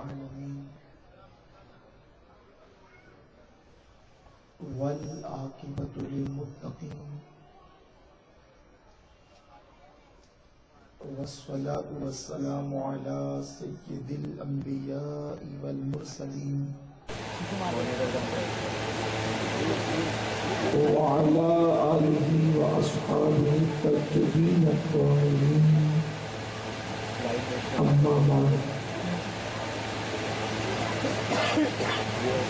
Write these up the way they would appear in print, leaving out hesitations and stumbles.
आलमीन वल आकिबतु लिल मुत्तकीन वस्सलातु वस्सलामु अला सय्यिदिल अंबिया'i वल मुरसलीन व अला आलिहि व अस्हाबिहि तज्जीन अत्ताहिरीन अम्मा बाद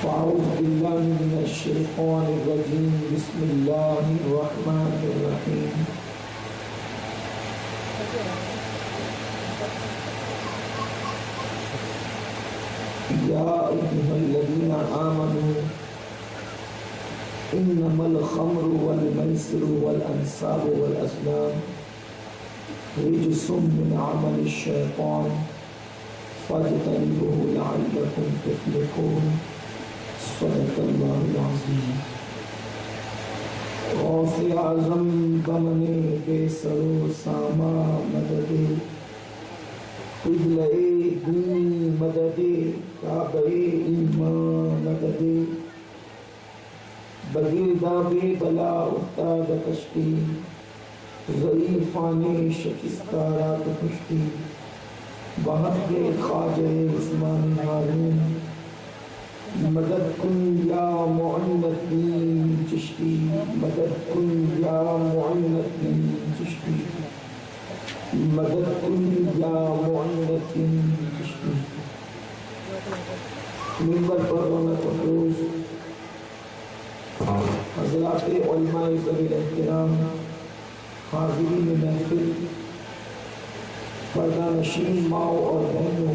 फ़अऊज़ु बिल्लाहि मिनश शैतानिर रजीम बिस्मिल्लाहिर रहमानिर रहीम या अय्युहल्लज़ीना आमनू इन्नमल खम्रु वल मैसिरु वल अंसाबु वल अज़लाम रिज्सुम मिन अमलिश शैतान फ़ज्तनिबूहु लअल्लकुम तुफ़्लिहून सदक़ल्लाहुल अज़ीम। गौसे आज़म बमने बेसरो सामा मददे क़िबले दीन मददे काबे ईमान मददे बगीदा बेबला उस्ताद कश्ती ज़ईफ़ाने शिकस्ता रात खुश्ती बहक़े ख्वाजे उस्मान हारून मदद कुन या मुअन्नतीन चिश्ती मदद कुन या मुअन्नतीन चिश्ती मदद कुन या मुअन्नतीन चिश्ती। मिंबर पर रौनक अफरोज़ हज़रात उलमाए ज़वील एहतराम हाज़िरीन महफ़िल पर्दानशीन माओ और बहनों,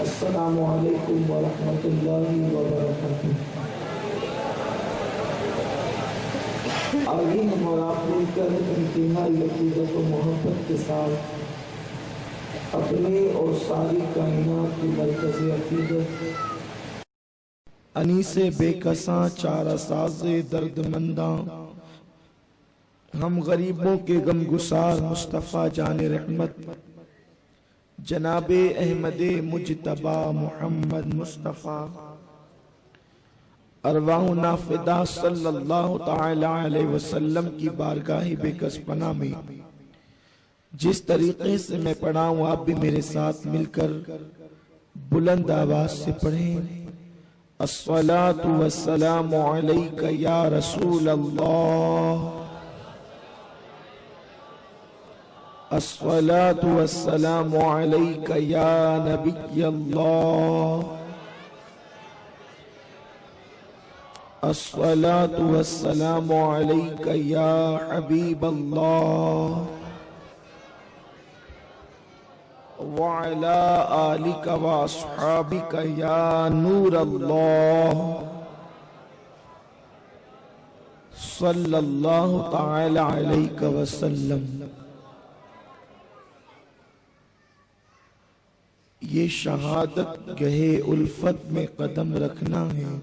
अस्सलामु अलैकुम व रहमतुल्लाहि व बरकातुहू। आगे हम और आप मिलकर इंतहाई अक़ीदत व मोहब्बत के साथ अपने और सारी कायनात की मरकज़ अक़ीदत अनीसे बेकसां चारा साज़े दर्दमंदां हम गरीबों के गमगुसार मुस्तफ़ा जाने रहमत जनाबे अहमदे मुजतबा मोहम्मद मुस्तफ़ा अरवाह नाफिदा सल्लल्लाहु तआला अलैहि वसल्लम की बारगाह बेकस पनाह में जिस तरीके से मैं पढ़ा हूँ आप भी मेरे साथ मिलकर बुलंद आवाज से पढ़ें। अस्सलातु वस्सलामु अलैका या रसूल अल्लाह, अस्सलातु वस्सलामु अलैका या नबी अल्लाह, अस्सलातु वस्सलामु अलैका या हबीब अल्लाह व अला आलिका व अस्हाबिका या नूर अल्लाह सल्लल्लाहु तआला अलैहि वसल्लम। ये शहादत गहे उल्फत में कदम रखना है,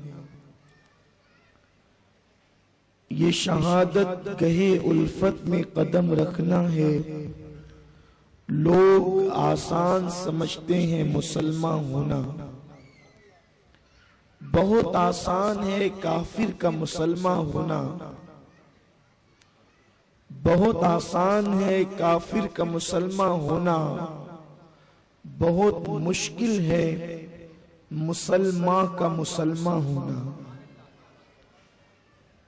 ये शहादत गहे उल्फत में कदम रखना है। लोग आसान समझते हैं मुसलमान होना, बहुत आसान है काफिर का मुसलमान होना, बहुत आसान है काफिर का मुसलमान होना, बहुत मुश्किल है मुसलमान का मुसलमान होना।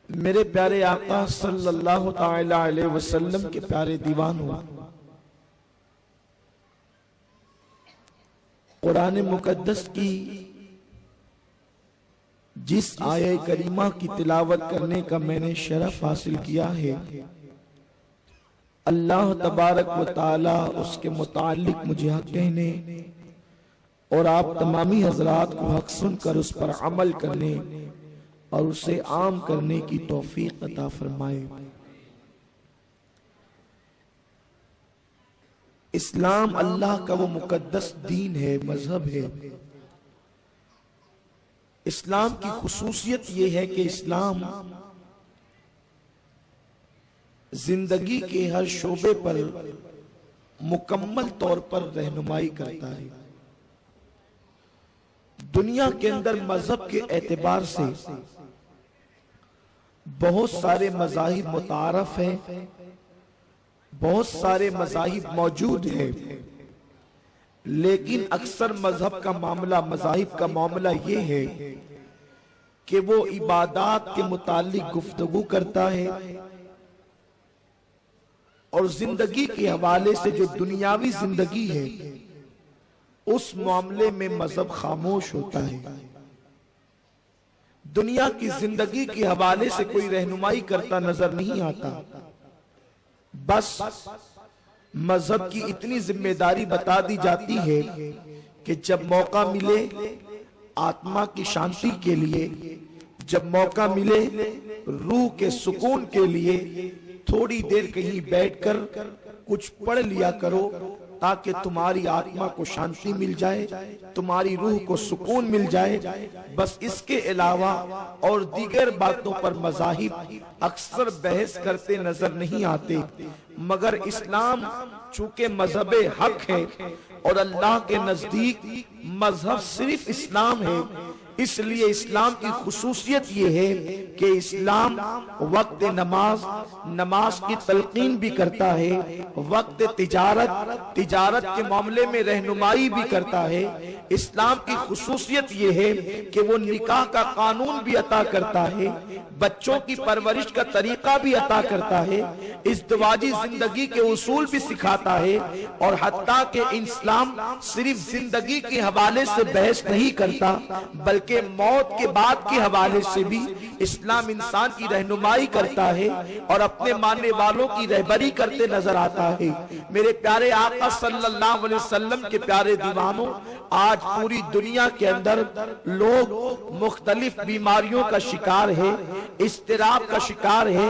मेरे प्यारे आका सल्लल्लाहु तआला अलैहि वसल्लम के प्यारे दीवानों, कुरान मुकद्दस की जिस आये करीमा की तिलावत करने का मैंने शरफ हासिल किया है, अल्लाह तबारक व ताला उसके मुतालिक मुझे हक कहने और आप तमामी हजरात को हक सुनकर उस पर अमल करने और उसे आम करने की तौफीक अता फरमाए। इस्लाम अल्लाह का वो मुकद्दस दीन है, मजहब है। इस्लाम की खुसूसियत ये है कि इस्लाम जिंदगी के हर शोबे पर मुकम्मल तौर पर रहनुमाई करता है। दुनिया के अंदर मजहब के एतबार से बहुत सारे मज़ाहिब मुतारफ हैं, बहुत सारे मज़ाहिब मौजूद हैं, लेकिन अक्सर मजहब का मामला, मज़ाहिब का मामला ये है कि वो इबादात के मुतालिक गुफ्तगू करता है और जिंदगी के हवाले से जो दुनियावी जिंदगी है उस मामले में मजहब खामोश होता है। दुनिया की जिंदगी के हवाले से कोई रहनुमाई करता नजर नहीं आता। बस मजहब की इतनी जिम्मेदारी बता दी जाती है कि जब मौका मिले आत्मा की शांति के लिए, जब मौका मिले रूह के सुकून के लिए, थोड़ी देर कहीं बैठकर कुछ पढ़ लिया करो ताकि तुम्हारी आत्मा को शांति मिल जाए, तुम्हारी रूह को सुकून मिल जाए। बस इसके अलावा और दीगर बातों पर मज़ाहिब अक्सर बहस करते नजर नहीं आते। मगर इस्लाम चूंकि मजहब हक है और अल्लाह के नजदीक मजहब सिर्फ इस्लाम है, इसलिए इस्लाम की खुसूसियत यह है कि इस्लाम वक्त नमाज, नमाज की तलकीन भी करता है, वक्त तिजारत, तिजारत के मामले में रहनुमाई भी करता है। इस्लाम की खुसूसियत यह है कि वो निकाह का कानून भी अता करता है, बच्चों की परवरिश का तरीका भी अता करता है, इज़्दिवाजी जिंदगी के उसूल भी सिखाता है। और हत्ता के इस्लाम सिर्फ जिंदगी के हवाले से बहस नहीं करता, बल्कि मौत के बाद के हवाले से भी इस्लाम इंसान की रहनुमाई करता है और अपने मानने वालों की रहबरी करते नजर आता है। मेरे प्यारे आका सल्लल्लाहु अलैहि वसल्लम के प्यारे दीवानों, आज पूरी दुनिया के अंदर लोग मुख्तलिफ बीमारियों का शिकार है, इस्तिराब का शिकार है,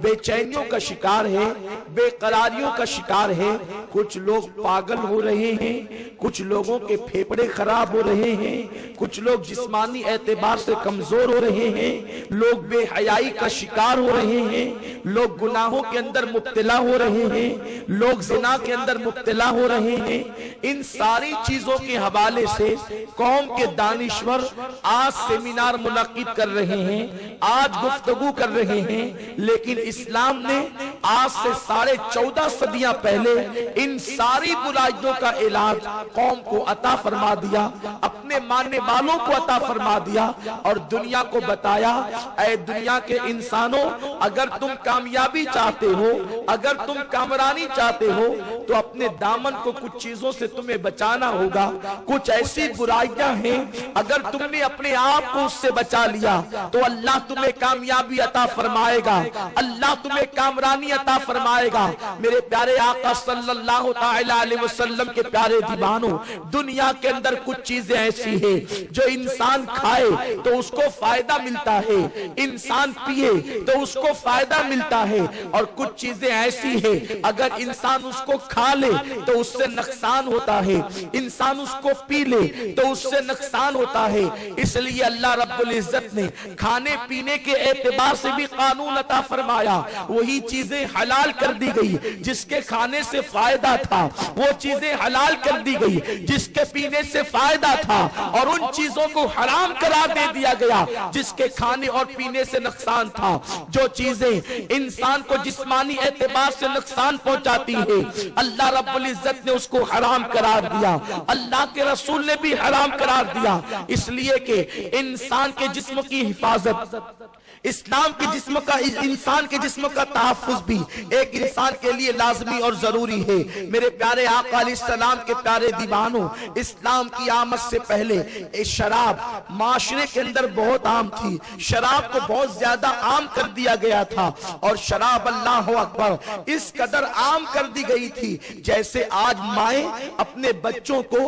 बेचैनियों का शिकार है, बेकरारियों का शिकार है। कुछ लोग पागल हो रहे हैं, कुछ लोगों के फेफड़े खराब हो रहे हैं, कुछ लोग जिस्मानी एतबार से कमजोर हो रहे हैं, लोग बेहयाई का शिकार हो रहे हैं, लोग गुनाहों के अंदर मुब्तला हो रहे हैं, लोग ज़िना के अंदर मुब्तला हो रहे हैं। इन सारी चीजों के हवाले से कौम के दानिश्वर आज सेमिनार मुनाकिद कर रहे हैं, आज गुफ्तगू कर रहे हैं, लेकिन इस्लाम ने आज से 14.5 सदियां पहले इन सारी बुराइयों का इलाज कौम को अता फरमा दिया, अपने मानने वालों को अता फरमा दिया और दुनिया को बताया, ऐ दुनिया के इंसानों, अगर तुम कामयाबी चाहते हो, अगर तुम कामरानी चाहते हो, तो अपने दामन को कुछ चीजों से तुम्हें बचाना होगा। कुछ ऐसी बुराइयां हैं, अगर तुमने अपने आप को उससे बचा लिया तो अल्लाह तुम्हें कामयाबी अता फरमाएगा, अल्लाह तुम्हें कामरानी अता फरमाएगा। मेरे प्यारे आका सल्लल्लाहु ताला अलैहि वसल्लम के प्यारे दीवानों, दुनिया के अंदर कुछ चीजें ऐसी है जो इंसान खाए तो उसको फायदा मिलता है, इंसान पिए तो उसको फायदा मिलता है, और कुछ चीजें ऐसी है अगर इंसान उसको खा ले तो उससे नुकसान होता है, इंसान उसको पी ले तो उससे नुकसान होता है। इसलिए अल्लाह रब्बुल इज्जत ने खाने पीने के एतबार से भी कानून अता फरमाया। वही चीजें हलाल कर दी गई जिसके खाने से फायदा था, वो चीजें हलाल कर दी गई जिसके पीने से फायदा था, और उन चीजों को हराम करार दे दिया गया जिसके खाने और पीने से नुकसान था। जो चीजें इंसान को जिस्मानी एतबार से नुकसान पहुंचाती है, अल्लाह रब्बुल इज्जत ने उसको हराम करार दिया, अल्लाह के रसूल ने भी हराम करार दिया। इसलिए कि इंसान के जिस्म की हिफाजत, इस्लाम के जिस्म का, इंसान के जिस्म का तहफ्फुज भी एक इंसान के लिए लाजमी और जरूरी है। मेरे प्यारे आका अलैहिस्सलाम के प्यारे दीवानों, इस्लाम की आमद से पहले शराब माशरे के अंदर बहुत आम थी, शराब को बहुत ज्यादा आम कर दिया गया था, और शराब अल्लाह अकबर इस कदर आम कर दी गई थी जैसे आज माएं अपने बच्चों को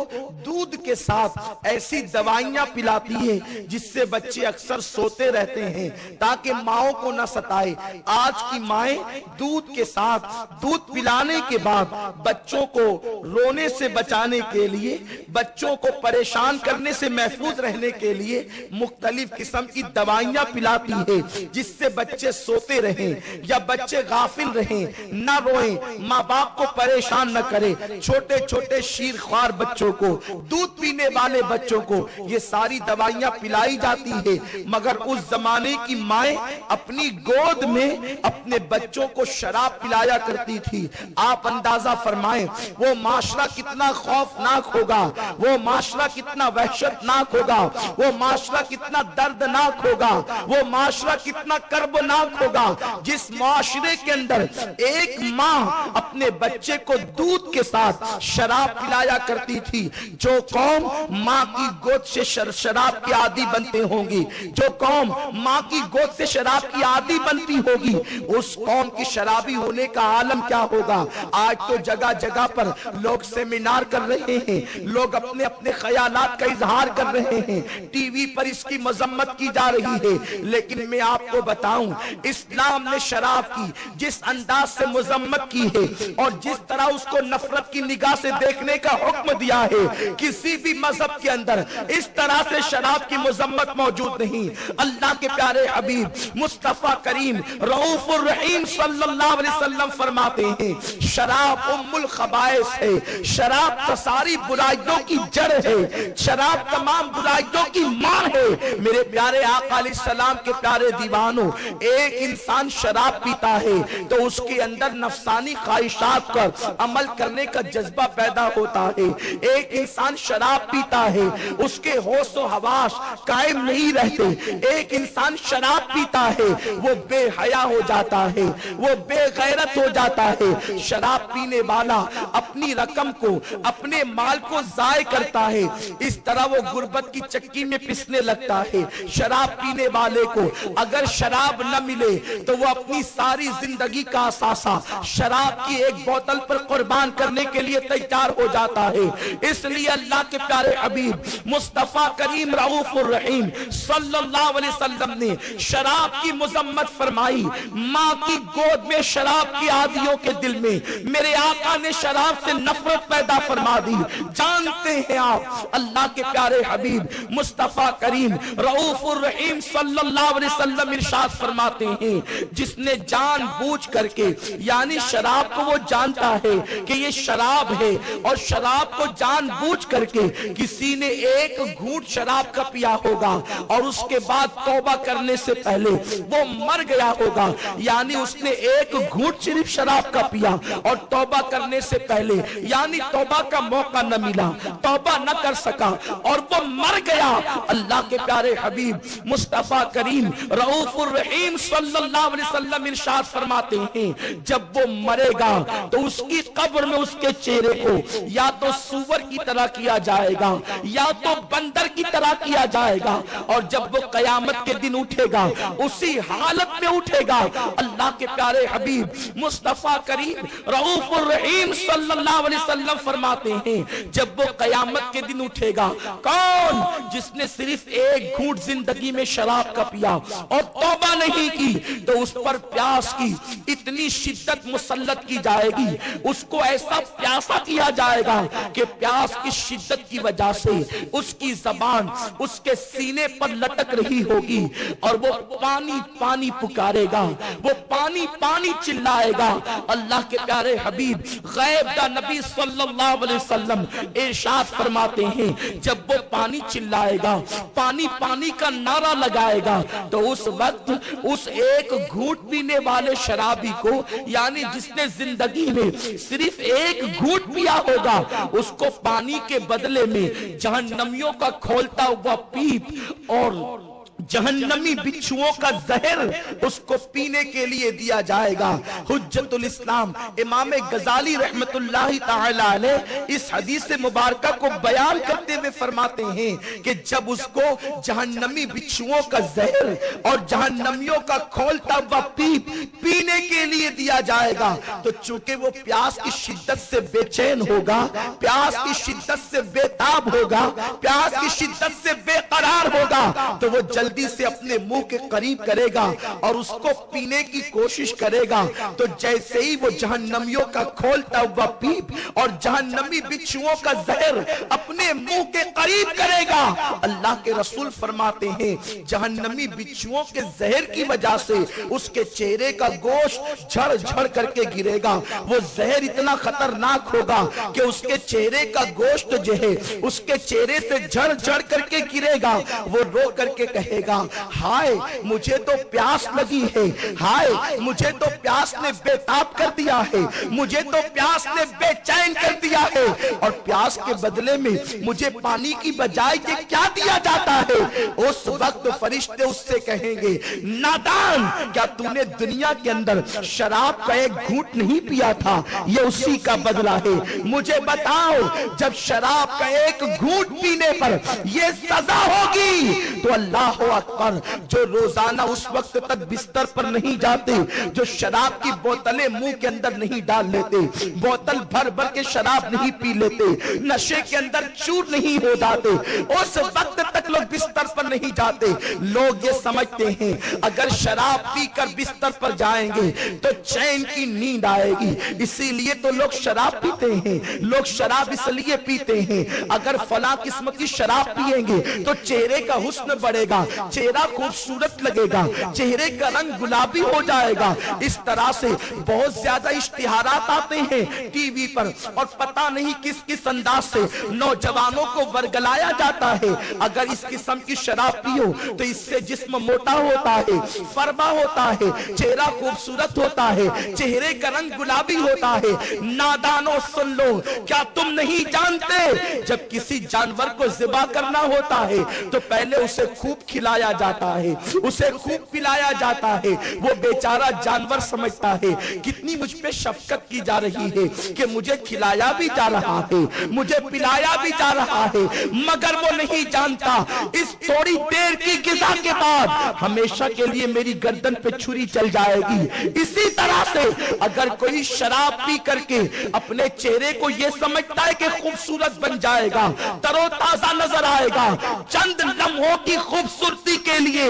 दूध के साथ ऐसी दवाइयां पिलाती है जिससे बच्चे अक्सर सोते रहते हैं ताकि माओ को न सताए। आज की माएं दूध के साथ, दूध पिलाने के बाद बच्चों को रोने से बचाने के लिए, बच्चों को परेशान करने से महफूज रहने के लिए मुख्तलिफ किस्म की दवाइयां पिलाती है, जिससे बच्चे सोते रहें या बच्चे गाफिल रहें, ना रोएं, माँ बाप को परेशान न करे। छोटे छोटे शीरख्वार बच्चों को, दूध पीने वाले बच्चों को ये सारी दवाइयां पिलाई जाती है। मगर उस जमाने की माएं अपनी गोद में अपने बच्चों को शराब पिलाया करती थी। आप अंदाजा फरमाएं वो माशरा कितना खौफनाक होगा, वो माशरा कितना वहशतनाक होगा, वो माशरा कितना दर्दनाक होगा, वो माशरा कितना कर्बनाक होगा, जिस माशरे के अंदर एक माँ अपने बच्चे को दूध के साथ शराब पिलाया करती थी। जो कौम माँ की गोद से शराब की आदी बनते होंगी, जो कौम माँ की गोद से शराब की आदी बनती होगी, उस कौम की शराबी होने का आलम क्या होगा। आज तो जगह जगह पर लोग सेमिनार कर रहे हैं, लोग अपने अपने ख्यालात का इजहार कर रहे हैं, टीवी पर इसकी मजम्मत की जा रही है। लेकिन मैं आपको बताऊं, इस्लाम ने शराब की जिस अंदाज से मजम्मत की है और जिस तरह उसको नफरत की निगाह से देखने का हुक्म दिया है, किसी भी मजहब के अंदर इस तरह से शराब की मजम्मत मौजूद नहीं। अल्लाह के प्यारे हबीब मुस्तफा करीम रऊफुर रहीम सल्लल्लाहु अलैहि वसल्लम फरमाते हैं, शराब उम्मुल खबाइस है, शराब तो सारी बुराइयों की जड़ है, शराब तमाम बुराइयों की मां है। मेरे प्यारे आका अलैहिस्सलाम के प्यारे दीवानों, एक इंसान शराब पीता है तो उसके अंदर नफसानी ख्वाहिशात पर अमल करने का जज्बा पैदा होता है। एक इंसान शराब पीता है, उसके होश व हवास कायम नहीं रहते। एक इंसान शराब पीता है, वो बेहया हो जाता है, वो बेगैरत हो जाता है। शराब पीने वाला अपनी रकम को, अपने माल को जाय करता है, इस तरह वो गुर्बत की चक्की में पिसने लगता है। शराब पीने वाले को अगर शराब न मिले तो वो अपनी सारी जिंदगी का असासा शराब की एक बोतल पर कुर्बान करने के लिए तैयार हो जाता है। इसलिए अल्लाह के प्यारे हबीब मुस्तफा करीम रऊफुर रहीम सल्लल्लाहु अलैहि वसल्लम ने शराब की मुजम्मत फरमाई। माँ की गोद में शराब की आदियों के दिल में मेरे आका ने शराब से नफरत पैदा फरमा दी। जानते हैं आप, अल्लाह के प्यारे हबीब मुस्तफा करीम रऊफुर रहीम सल्लल्लाहु अलैहि वसल्लम इरशाद फरमाते हैं, जिसने जानबूझ करके, यानी शराब को वो जानता है कि ये शराब है और शराब को जानबूझ करके किसी ने एक घूंट शराब का पिया होगा और उसके बाद तौबा करने से पहले वो मर गया होगा, यानी उसने एक घूंट सिर्फ शराब का पिया और तौबा करने से पहले, यानी तौबा का मौका न मिला, तौबा न कर सका और वो मर गया। अल्लाह के प्यारे हबीब मुस्तफा करीम रऊफुर रहीम सल्लल्लाहु अलैहि वसल्लम इरशाद फरमाते हैं, जब वो मरेगा तो उसकी कब्र में उसके चेहरे को या तो सूअर की तरह किया जाएगा या तो बंदर की तरह किया जाएगा, और जब वो कयामत के दिन उठेगा उसी हालत में उठेगा। अल्लाह के प्यारे हबीब मुस्तफा करीम रऊफुर रहीम सल्लल्लाहु अलैहि वसल्लम फरमाते हैं, जब वो कयामत के दिन उठेगा, कौन? जिसने सिर्फ एक घूंट जिंदगी में शराब का पिया और तौबा नहीं की, तो उस पर प्यास की इतनी शिद्दत मुसल्लत की जाएगी, उसको ऐसा प्यासा किया जाएगा कि प्यास की शिद्दत की वजह से उसकी जबान उसके सीने पर लटक रही होगी और वो पानी पानी पुकारेगा, वो पानी पानी चिल्लाएगा। अल्लाह के प्यारे हबीब गैब दा नबी सल्लल्लाहु अलैहि वसल्लम इरशाद फरमाते हैं, जब वो पानी चिल्लाएगा, पानी पानी का नारा लगाएगा, तो उस वक्त उस एक घूंट पीने वाले शराबी को, यानी जिसने जिंदगी में सिर्फ एक घूंट पिया होगा, उसको पानी के बदले में जहन्नमियों का खोलता हुआ पीप और जहन्नमी बिच्छुओं का जहर उसको पीने के लिए दिया जाएगा। हुज्जतुल इस्लाम इमाम गजाली रहमतुल्लाहि ताला अलैह इस हदीस मुबारका को बयान करते हुए फरमाते हैं कि जब उसको जहन्नमी बिच्छुओं का जहर और जहन्नमियों का खोलता हुआ पीप पीने के लिए दिया जाएगा, तो चूंकि वो प्यास की शिद्दत से बेचैन होगा, प्यास की शिद्दत से बेताब होगा, प्यास की शिद्दत से बेकरार होगा, तो वो जल्दी जल्दी से अपने मुंह के करीब करेगा और उसको पीने की कोशिश करेगा, तो जैसे ही वो जहन्नमियों का खोलता हुआ पीप और जहन्नमी बिच्छुओं का जहर अपने मुंह के करीब करेगा, अल्लाह के रसूल फरमाते हैं जहन्नमी बिच्छुओं के जहर की वजह से उसके चेहरे का गोश्त झड़ झड़ करके गिरेगा। वो जहर इतना खतरनाक होगा कि उसके चेहरे का गोश्त जो है उसके चेहरे से झड़ झड़ करके गिरेगा। वो रो करके कहेगा, हाय मुझे तो प्यास लगी है, हाय मुझे तो प्यास ने बेताब कर दिया है, मुझे तो प्यास ने बेचैन कर दिया है, और प्यास के बदले में मुझे पानी की बजाय ये क्या दिया जाता है। उस वक्त फरिश्ते उससे कहेंगे, नादान, क्या तूने दुनिया के अंदर शराब का एक घूंट नहीं पिया था, ये उसी का बदला है। मुझे बताओ, जब शराब का एक घूंट पीने पर ये सजा होगी तो अल्लाह अकबर, जो रोजाना उस वक्त तक बिस्तर पर नहीं जाते, जो शराब की बोतलें मुंह के अंदर नहीं डाल लेते, बोतल भर भर के शराब नहीं पी लेते, नशे के अंदर चूर नहीं हो जाते, उस वक्त तक लोग बिस्तर पर नहीं जाते। लोग ये समझते हैं अगर शराब पीकर बिस्तर पर जाएंगे तो चैन की नींद आएगी, इसीलिए तो लोग शराब पीते हैं। लोग शराब इसलिए पीते हैं अगर फला किस्म की शराब पिएंगे तो चेहरे का हुस्न बढ़ेगा, चेहरा खूबसूरत लगेगा, चेहरे का रंग गुलाबी हो जाएगा। इस तरह से बहुत ज्यादा इश्तिहारात आते हैं टीवी पर, और पता नहीं किस किस अंदाज से नौजवानों को वर्गलाया जाता है, अगर इस किस्म की शराब पियो तो इससे जिस्म मोटा होता है, फरमा होता है, चेहरा खूबसूरत होता है, चेहरे का रंग गुलाबी होता है। नादानो सुन लो, क्या तुम नहीं जानते जब किसी जानवर को ज़िबा करना होता है तो पहले उसे खूब खिलाया जाता है, उसे खूब पिलाया जाता है। वो बेचारा जानवर समझता है कितनी मुझ पे शफकत की जा रही है कि मुझे खिलाया भी जा रहा है, मुझे पिलाया भी जा रहा है, मगर वो नहीं जानता इस थोड़ी देर की गिज़ा के बाद हमेशा के लिए मेरी गर्दन पे छुरी चल जाएगी। इसी तरह से अगर कोई शराब पी करके अपने चेहरे को ये समझता है कि खूबसूरत बन जाएगा, तरोताजा नजर आएगा, चंद लम्हों की खूबसूरती के लिए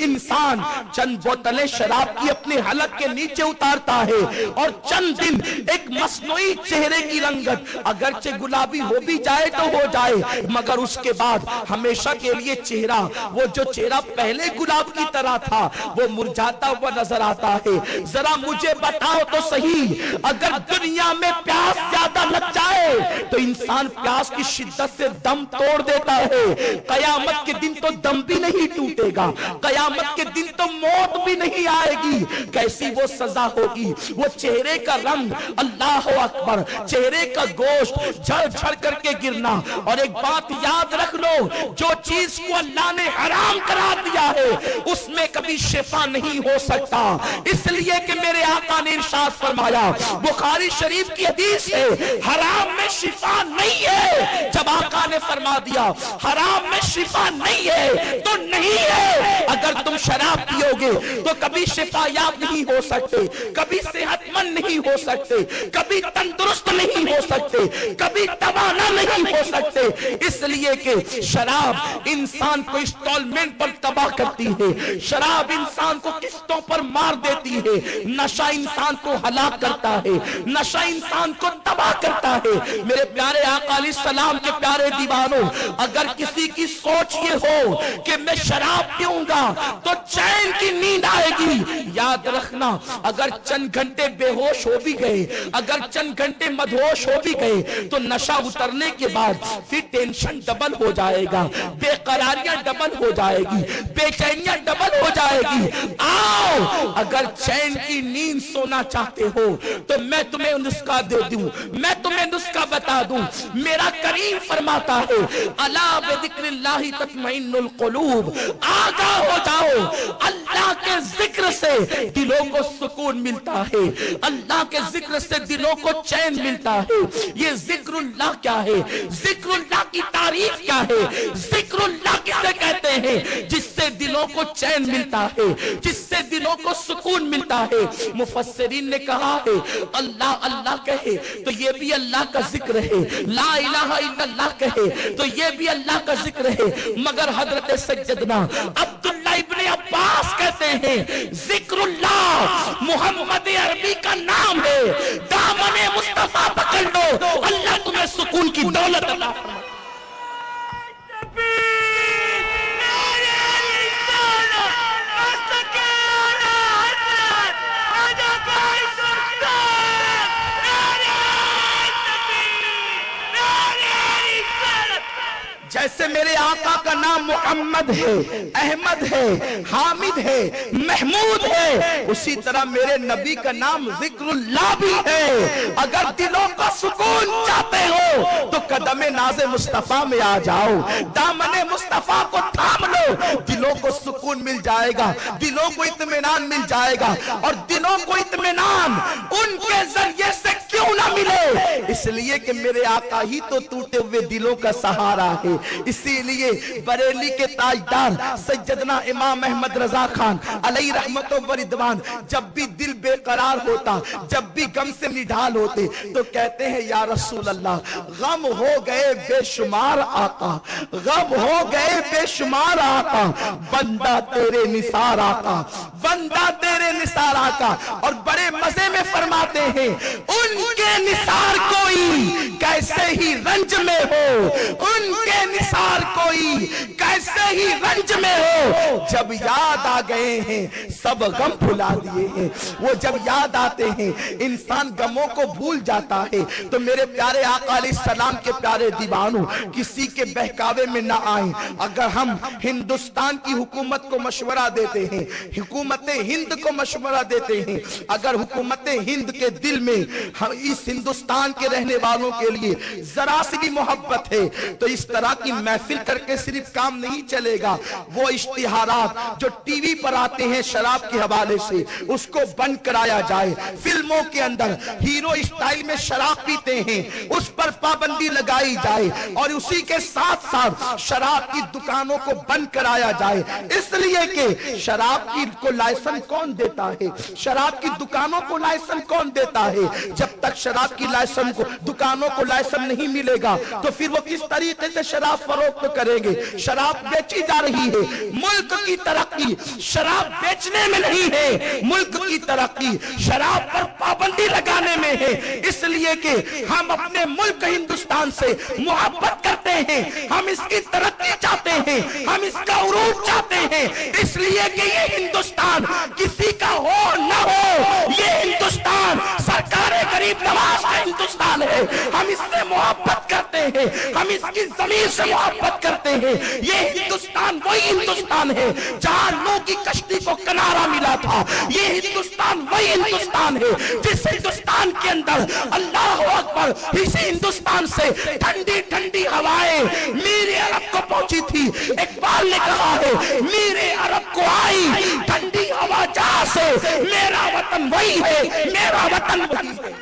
इंसान चंद बोतलें शराब की अपने हलक के नीचे उतारता है और चंद दिन एक मसनूई चेहरे की रंगत अगरचे गुलाबी हो भी जाए तो हो जाए, मगर उसके बाद हमेशा के लिए चेहरा, वो जो चेहरा पहले गुलाब की तरह था, वो मुरझाता हुआ नजर आता है। जरा मुझे बताओ तो सही, अगर दुनिया में प्यास ज्यादा लग जाए तो इंसान प्यास की शिद्दत से दम तोड़ देता है, कयामत के दिन तो दम भी नहीं टूटेगा, कयामत के दिन तो मौत भी नहीं आएगी। कैसी वो सजा होगी, वो चेहरे का रंग, अल्लाह अकबर, चेहरे का गोश्त झड़ झड़ करके गिरना। और एक बात याद रख लो, जो चीज को अल्लाह ने हराम करा दिया है उसमें कभी शिफा नहीं हो सकता, इसलिए कि मेरे आका ने इरशाद फरमाया, बुखारी शरीफ की हदीस है, हराम में शिफा नहीं है। जब आका ने फरमा दिया हराम में शिफा नहीं है तो नहीं है। अगर तुम शराब पियोगे तो कभी शिफा याब नहीं हो सकते, कभी सेहतमंद नहीं हो सकते, कभी तंदुरुस्त नहीं हो सकते, कभी तवाना नहीं हो सकते, इसलिए कि शराब इंसान को इंस्टॉलमेंट पर तबाह करती है, शराब इंसान को किस्तों पर मार देती है, नशा इंसान को हलाक करता है, नशा इंसान को तबाह करता है। मेरे प्यारे आका अलैहिस्सलाम के प्यारे दीवानों, अगर किसी की सोच ये हो कि मैं शराब पीऊंगा तो चैन की नींद आएगी, याद रखना, अगर चंद घंटे बेहोश हो भी गए, अगर चंद घंटे मदहोश हो भी गए तो नशा उतरने के बाद फिर टेंशन डबल हो जाएगा, बेकरारियां डबल हो जाएगी, बेचैनियां डबल हो जाएगी। आओ, अगर चैन की नींद सोना चाहते हो तो मैं तुम्हें नुस्खा दे दूं, मैं तुम्हें नुस्खा बता दूं। मेरा करीम फरमाता है, अला बिज़िक्रिल्लाहि तत्मइन्नुल कुलूब, आगाह हो जाओ, अल्लाह के जिक्र से दिलों को सुकून मिलता है, अल्लाह के जिक्र से दिलों को चैन मिलता है। ये जिक्रुल्लाह क्या है, जिक्रुल्लाह की तारीफ क्या है, जिक्रुल्लाह किसे कहते हैं जिससे दिलों को चैन मिलता है, जिससे दिलों को सुकून मिलता है। मुफस्सिरीन ने कहा है अल्लाह अल्लाह कहे तो ये भी अल्लाह का जिक्र है, ला इलाहा इल्लल्लाह कहे तो ये भी अल्लाह का जिक्र है। मगर हजरत सैयदना अब्दुल्लाह इब्ने अब्बास कहते हैं जिक्रुल्लाह मोहम्मद अरबी का नाम है, दामने मुस्तफा पकड़ लो, अल्लाह तुम्हें सुकून की दौलत अता फरमाए। जैसे मेरे आका का नाम मोहम्मद है, अहमद है, हामिद है, महमूद है, उसी तरह मेरे नबी का नाम जिक्रुल्लाह भी है। अगर दिलों का सुकून चाहते हो तो कदमे नाज़े मुस्तफा में आ जाओ, दामने मुस्तफा को थाम लो, दिलों को सुकून मिल जाएगा, दिलों को इत्मीनान मिल जाएगा। और दिलों को इत्मीनान उनके जरिए से क्यों ना मिले, इसलिए कि मेरे आका ही तो टूटे हुए दिलों का सहारा है। इसीलिए बरेली के ताजदार सैयदना इमाम अहमद रजा खान अलैहि रहमत व रिदवान जब भी दिल बेकरार होता, जब भी गम से निढाल होते तो कहते हैं या रसूल अल्लाह गम हो गए बेशुमार आका, गम हो गए बेशुमार आका, बंदा तेरे निसार आका, बंदा तेरे निसार आका। और बड़े मजे में फरमाते हैं उनके निसार कोई कैसे ही रंज में हो, उनके निसार कोई कैसे ही रंज में हो, जब याद आ गए हैं सब गम भुला दिए हैं। वो जब याद आते हैं इंसान गमों को भूल जाता है। तो मेरे प्यारे आका अलैहिस्सलाम के प्यारे दीवानों, किसी के बहकावे में ना आए। अगर हम हिंदुस्तान की हुकूमत को मशवरा देते हैं, हुकूमत हिंद को मशवरा देते हैं, अगर हुकूमत हिंद के दिल में हम इस हिंदुस्तान के रहने वालों के लिए जरा सी भी मोहब्बत है तो इस तरह की महफिल करके सिर्फ काम नहीं चलेगा। वो इश्तिहारात जो टीवी पर आते हैं शराब के हवाले से उसको बंद कराया जाए। फिल्मों के अंदर हीरो स्टाइल में शराब पीते हैं, उस पर पाबंदी लगाई जाए और उसी के साथ साथ शराब की दुकानों को बंद कराया जाए। इसलिए कि शराब की को लाइसेंस कौन देता है, शराब की दुकानों को लाइसेंस कौन देता है। जब तक शराब की लाइसेंस को दुकानों को लाइसेंस नहीं मिलेगा तो फिर वो किस तरीके से शराब फरोख्त करेंगे। शराब बेची जा रही है, मुल्क की तरक्की शराब बेचने में नहीं है, मुल्क की तरक्की शराब पर पाबंदी लगाने में है। इसलिए कि हम अपने मुल्क हिंदुस्तान से मोहब्बत करते हैं, हम इसकी तरक्की चाहते हैं, हम इसका उरूज चाहते हैं। इसलिए कि ये हिंदुस्तान किसी का हो न हो, ये हिंदुस्तान सरकार गरीब नवाज का हिंदुस्तान है। हम इससे मोहब्बत करते हैं, हम इसकी जमीन से मोहब्बत करते हैं। ये हिंदुस्तान वही हिंदुस्तान है जहां नूह की कश्ती को किनारा मिला था। ये हिंदुस्तान वही हिंदुस्तान है जिस हिंदुस्तान के अंदर अल्लाह अकबर, इसी हिंदुस्तान से ठंडी ठंडी हवाएं मेरे अरब को पहुंची थी। इकबाल ने कहा है मेरे अरब को आई ठंडी हवा जहां से, मेरा वतन वही है, मेरा वतन वही है।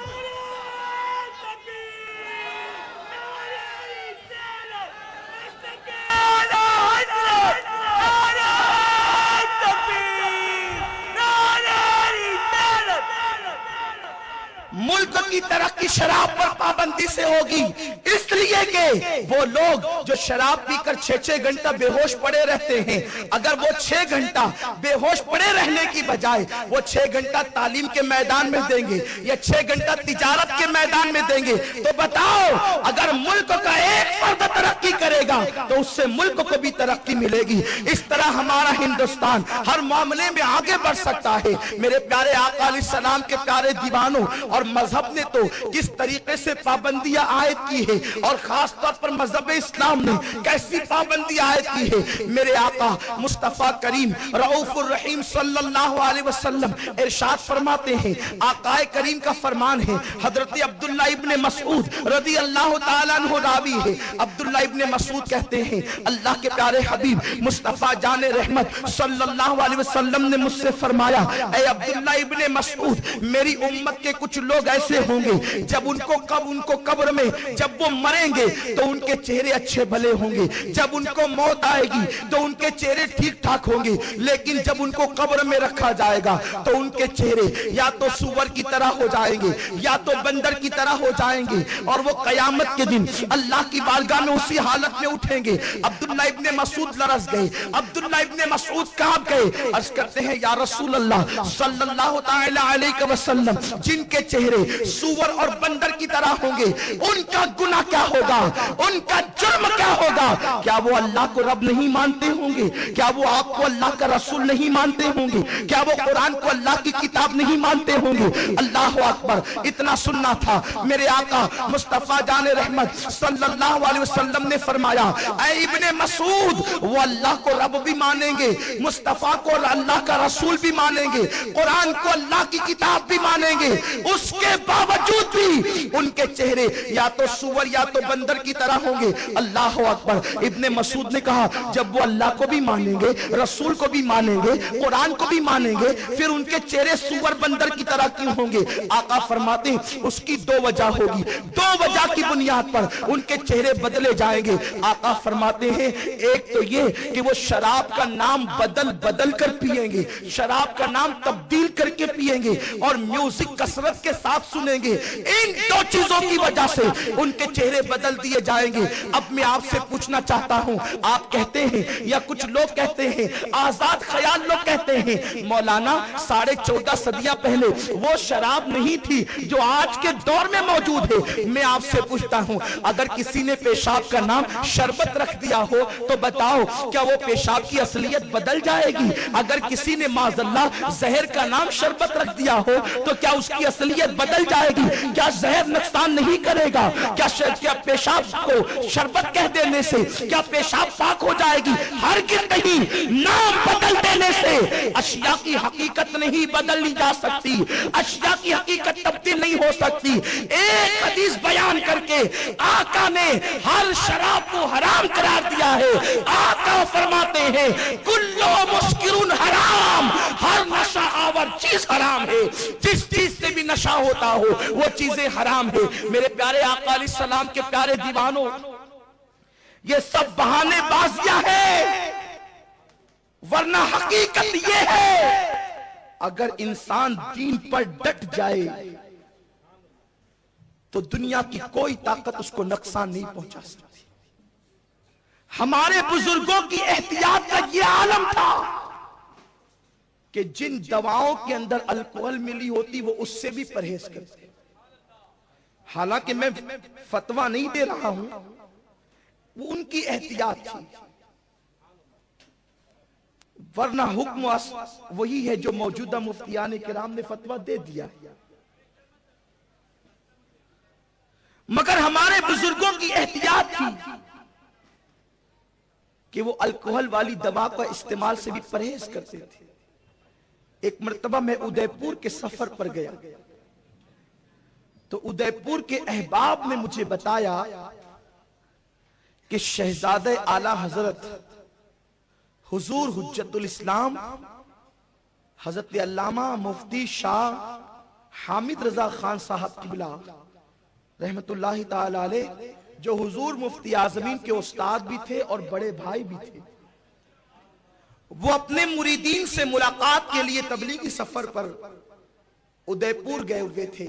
मुल्क की तरक्की शराब पर पाबंदी से होगी, इसलिए कि वो लोग जो शराब पीकर 6-6 घंटा बेहोश पड़े रहते हैं, अगर वो 6 घंटा बेहोश पड़े रहने की बजाय वो 6 घंटा तालीम के मैदान में देंगे या 6 घंटा तिजारत के मैदान में देंगे तो बताओ अगर मुल्क का एक फर्द तरक्की करेगा तो उससे मुल्क को भी तरक्की मिलेगी। इस तरह हमारा हिंदुस्तान हर मामले में आगे बढ़ सकता है। मेरे प्यारे आका अलैहिस्सलाम के प्यारे दीवानों, और मजहब ने तो किस तरीके से पाबंदियां आयत की है और खास तौर पर मजहब इस्लाम ने कैसी पाबंदी आयत की है। मेरे आका मुस्तफा करीम रऊफुर रहीम सल्लल्लाहु अलैहि वसल्लम इरशाद फरमाते हैं, आकाए करीम का फरमान है, हजरत अब्दुल्ला इब्ने मसूद रदी अल्लाह ताला अन्हु रावी है। अब्दुल्ला इब्ने मसूद कहते हैं अल्लाह के प्यारे हबीब मुस्तफा जाने रहमत सल्लल्लाहु अलैहि वसल्लम ने मुझसे फरमाया, ऐ अब्दुल्ला इब्ने मसूद, मेरी उम्मत के कुछ लोग ऐसे वैसे होंगे जब उनको कब्र में जब वो मरेंगे तो उनके चेहरे अच्छे भले होंगे, जब उनको मौत आएगी तो उनके चेहरे ठीक ठाक होंगे, लेकिन जब उनको कब्र में रखा जाएगा तो उनके चेहरे या तो सूअर की तरह हो जाएंगे या तो बंदर की तरह हो जाएंगे, और वो कयामत के दिन अल्लाह की बारगाह में उसी हालत में उठेंगे। अब्दुल्लाह इब्ने मसूद लरस गए, अब्दुल्लाह इब्ने मसूद कांप गए, अर्ज करते हैं या रसूल अल्लाह सल्लल्लाहु तआला अलैहि वसल्लम, जिनके चेहरे सूअर और बंदर की तरह होंगे उनका गुनाह क्या होगा, उनका जुर्म क्या होगा? क्या वो अल्लाह को रब नहीं मानते होंगे? क्या वो आपको अल्लाह का रसूल नहीं मानते होंगे? क्या वो कुरान को अल्लाह की किताब नहीं मानते होंगे? अल्लाह अकबर। इतना सुनना था, मेरे आका मुस्तफा जाने रहमत सल्लल्लाहु अलैहि वसल्लम ने फरमाया, ऐ इब्ने मसूद, वो अल्लाह को रब भी मानेंगे, मुस्तफा को अल्लाह का रसूल भी मानेंगे, कुरान को अल्लाह की किताब भी मानेंगे, उसके बावजूद भी उनके चेहरे या तो सूअर या तो बंदर की तरह होंगे। अल्लाह अकबर। इब्ने मसूद ने कहा, जब वो अल्लाह को भी मानेंगे, रसूल को भी मानेंगे, कुरान को भी मानेंगे, फिर उनके चेहरे सूअर बंदर की तरह क्यों होंगे? आका फरमाते हैं उसकी दो वजह होगी, दो वजह की बुनियाद पर उनके चेहरे बदले जाएंगे। आका फरमाते हैं एक तो ये कि वो शराब का नाम बदल बदल कर पिएंगे, शराब का नाम तब्दील करके पिएंगे, और म्यूजिक कसरत के साथ सुनेंगे। इन दो चीजों की वजह से उनके चेहरे बदल दिए जाएंगे। अब मैं आपसे पूछना चाहता हूं, आप कहते हैं या कुछ लोग कहते हैं, आजाद ख्याल लोग कहते हैं, मौलाना 14.5 सदियां पहले वो शराब नहीं थी जो आज के दौर में मौजूद है। मैं आपसे पूछता हूं, अगर किसी ने पेशाब का नाम शरबत रख दिया हो तो बताओ क्या वो पेशाब की असलियत बदल जाएगी? अगर किसी ने माज़अल्लाह जहर का नाम शरबत रख दिया हो तो क्या उसकी असलियत बदल जाएगी? क्या जहर नुकसान नहीं करेगा? क्या पेशाब को शरबत कह देने से क्या पेशाब पाक हो जाएगी? हरगिज़ नहीं। नाम बदल देने से अशिया की हकीकत नहीं बदली जा सकती, अशिया की हकीकत तब्दील नहीं हो सकती। एक हदीस बयान करके आका ने हर शराब को हराम करार दिया है। आका फरमाते हैं कुल्लु मुस्किरुन हराम, हर नशा आवर चीज हराम है। जिस चीज से भी नशा होता हो वो चीजें हराम है। मेरे प्यारे आका अलैहिस्सलाम के प्यारे दीवानों, ये सब बहानेबाजियां हैं, वरना हकीकत ये है अगर इंसान दीन पर डट जाए तो दुनिया की कोई ताकत उसको नुकसान नहीं पहुंचा सकती। हमारे बुजुर्गों की एहतियात का यह आलम था कि जिन दवाओं के अंदर अल्कोहल मिली होती वो उससे भी परहेज करते। हालांकि मैं फतवा नहीं दे रहा हूं, वो उनकी एहतियात थी, वरना हुक्म वही है जो मौजूदा मुफ्तियान किराम ने फतवा दे दिया। मगर हमारे बुजुर्गों की एहतियात थी कि वो अल्कोहल वाली दवा का इस्तेमाल से भी परहेज करते थे। एक मर्तबा मैं उदयपुर के सफर पर गया तो उदयपुर के अहबाब ने मुझे बताया कि शहजादे आला हजरत हुजूर हुज्जतुल इस्लाम हजरत अल्लामा मुफ्ती शाह हामिद रजा खान साहब किबला रहमतुल्लाहि ताला अलैह, जो हुजूर मुफ्ती आजमीन के उस्ताद भी थे और बड़े भाई भी थे, वो अपने मुरीदीन से मुलाकात के लिए तबलीगी सफर पर उदयपुर गए हुए थे।